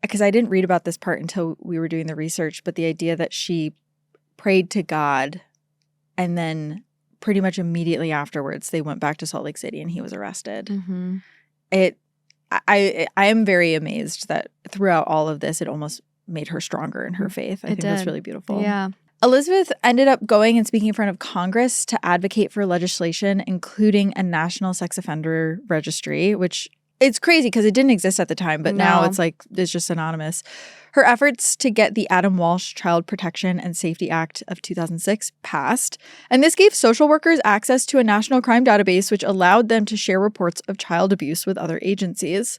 because I didn't read about this part until we were doing the research, but the idea that she prayed to God and then pretty much immediately afterwards they went back to Salt Lake City and he was arrested. Mm-hmm. I am very amazed that throughout all of this, it almost made her stronger in her faith. I think that's really beautiful. Yeah. Elizabeth ended up going and speaking in front of Congress to advocate for legislation, including a national sex offender registry, which it's crazy because it didn't exist at the time, but now it's just synonymous. Her efforts to get the Adam Walsh Child Protection and Safety Act of 2006 passed, and this gave social workers access to a national crime database, which allowed them to share reports of child abuse with other agencies.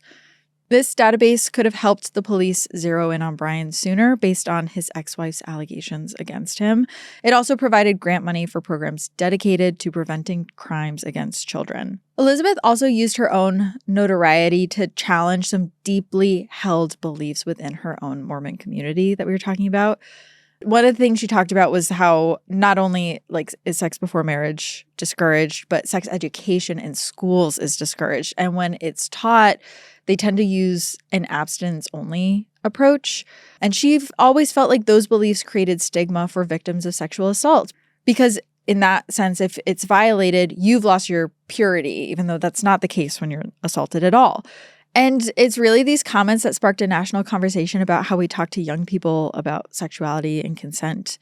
This database could have helped the police zero in on Brian sooner based on his ex-wife's allegations against him. It also provided grant money for programs dedicated to preventing crimes against children. Elizabeth also used her own notoriety to challenge some deeply held beliefs within her own Mormon community that we were talking about. One of the things she talked about was how not only is sex before marriage discouraged, but sex education in schools is discouraged. And when it's taught, they tend to use an abstinence-only approach. And she always felt like those beliefs created stigma for victims of sexual assault. Because in that sense, if it's violated, you've lost your purity, even though that's not the case when you're assaulted at all. And it's really these comments that sparked a national conversation about how we talk to young people about sexuality and consent.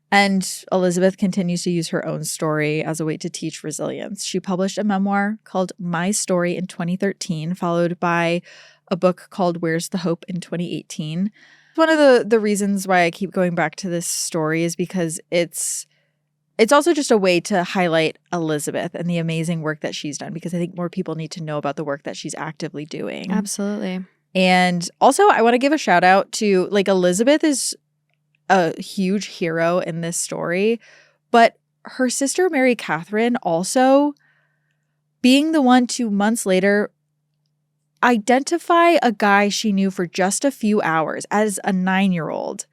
And Elizabeth continues to use her own story as a way to teach resilience. She published a memoir called My Story in 2013, followed by a book called Where's the Hope in 2018. One of the reasons why I keep going back to this story is because it's also just a way to highlight Elizabeth and the amazing work that she's done, because I think more people need to know about the work that she's actively doing. Absolutely. And also, I want to give a shout out to, Elizabeth is a huge hero in this story, but her sister, Mary Catherine, also being the one 2 months later identify a guy she knew for just a few hours as a 9-year-old.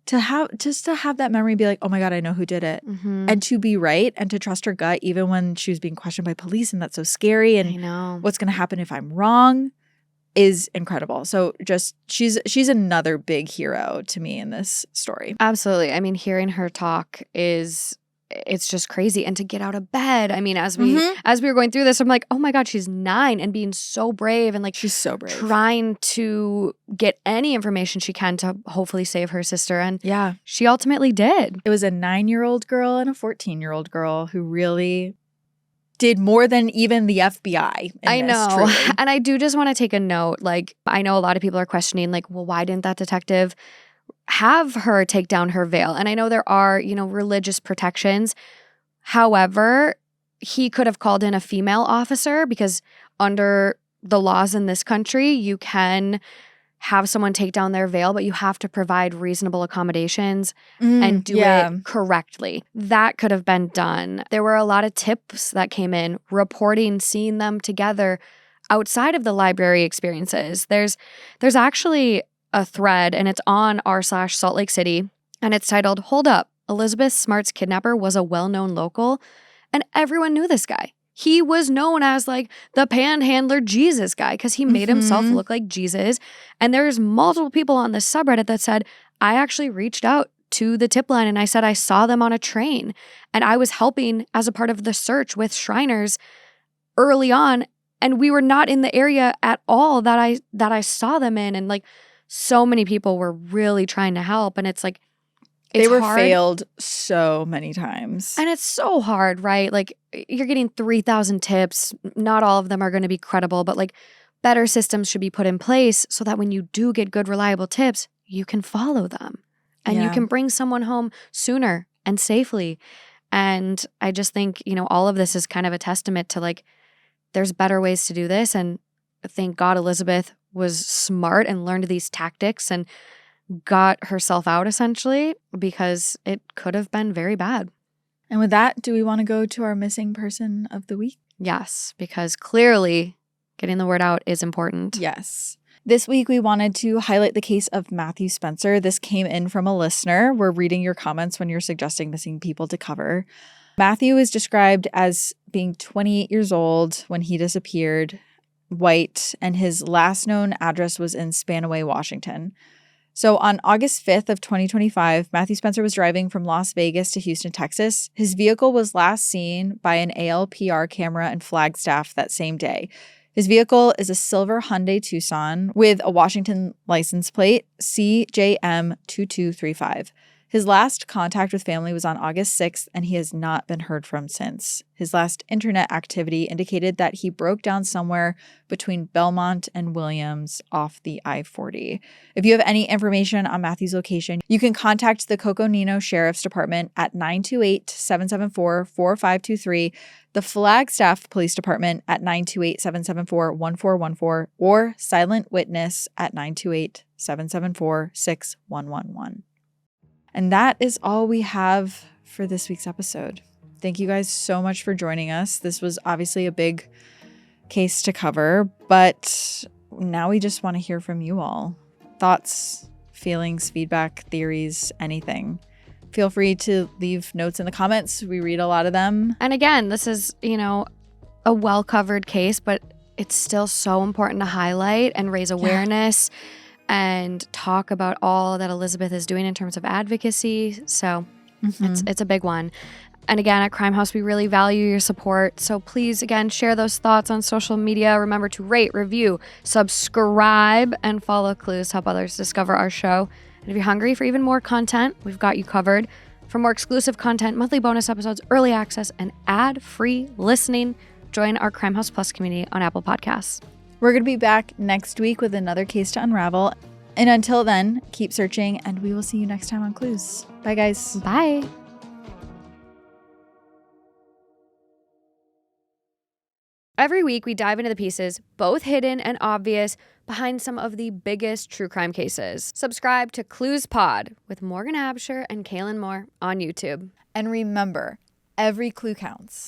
To have that memory be like, oh my God, I know who did it. Mm-hmm. And to be right and to trust her gut even when she was being questioned by police, and that's so scary. And I know. what's going to happen if I'm wrong is incredible. So just she's another big hero to me in this story. Absolutely. I mean, hearing her talk it's just crazy. And to get out of bed. I mean, as we were going through this, I'm like, oh my God, she's 9 and being so brave and she's so brave. Trying to get any information she can to hopefully save her sister. And yeah, she ultimately did. It was a 9-year-old girl and a 14-year-old girl who really did more than even the FBI. I know. Truly. And I do just want to take a note. I know a lot of people are questioning, well, why didn't that detective have her take down her veil? And I know there are, religious protections. However, he could have called in a female officer, because under the laws in this country, you can have someone take down their veil, but you have to provide reasonable accommodations and do it correctly. That could have been done. There were a lot of tips that came in, reporting, seeing them together outside of the library experiences. There's actually a thread, and it's on r/Salt Lake City, and it's titled, Hold Up, Elizabeth Smart's kidnapper was a well-known local, and everyone knew this guy. He was known as the panhandler Jesus guy, because he made himself look like Jesus. And there's multiple people on this subreddit that said, I actually reached out to the tip line and I said I saw them on a train, and I was helping as a part of the search with Shriners early on, and we were not in the area at all that I saw them in. And so many people were really trying to help, and it's they were hard. Failed so many times. And it's so hard, right? You're getting 3,000 tips. Not all of them are going to be credible, but better systems should be put in place so that when you do get good, reliable tips, you can follow them and you can bring someone home sooner and safely. And I just think, all of this is kind of a testament to there's better ways to do this. And thank God Elizabeth was smart and learned these tactics and got herself out, essentially, because it could have been very bad. And with that, do we want to go to our missing person of the week? Yes, because clearly getting the word out is important. Yes. This week, we wanted to highlight the case of Matthew Spencer. This came in from a listener. We're reading your comments when you're suggesting missing people to cover. Matthew is described as being 28 years old when he disappeared, white, and his last known address was in Spanaway, Washington. So on August 5th of 2025, Matthew Spencer was driving from Las Vegas to Houston, Texas. His vehicle was last seen by an ALPR camera in Flagstaff that same day. His vehicle is a silver Hyundai Tucson with a Washington license plate, CJM2235. His last contact with family was on August 6th, and he has not been heard from since. His last internet activity indicated that he broke down somewhere between Belmont and Williams off the I-40. If you have any information on Matthew's location, you can contact the Coconino Sheriff's Department at 928-774-4523. the Flagstaff Police Department at 928-774-1414 or Silent Witness at 928-774-6111. And that is all we have for this week's episode. Thank you guys so much for joining us. This was obviously a big case to cover, but now we just want to hear from you all. Thoughts, feelings, feedback, theories, anything. Feel free to leave notes in the comments. We read a lot of them. And again, this is, a well-covered case, but it's still so important to highlight and raise awareness and talk about all that Elizabeth is doing in terms of advocacy. So it's a big one. And again, at Crime House, we really value your support. So please, again, share those thoughts on social media. Remember to rate, review, subscribe, and follow Clues to help others discover our show. And if you're hungry for even more content, we've got you covered. For more exclusive content, monthly bonus episodes, early access, and ad-free listening, join our Crime House Plus community on Apple Podcasts. We're going to be back next week with another case to unravel. And until then, keep searching, and we will see you next time on Clues. Bye, guys. Bye. Every week, we dive into the pieces, both hidden and obvious, behind some of the biggest true crime cases. Subscribe to Clues Pod with Morgan Absher and Kaelyn Moore on YouTube. And remember, every clue counts.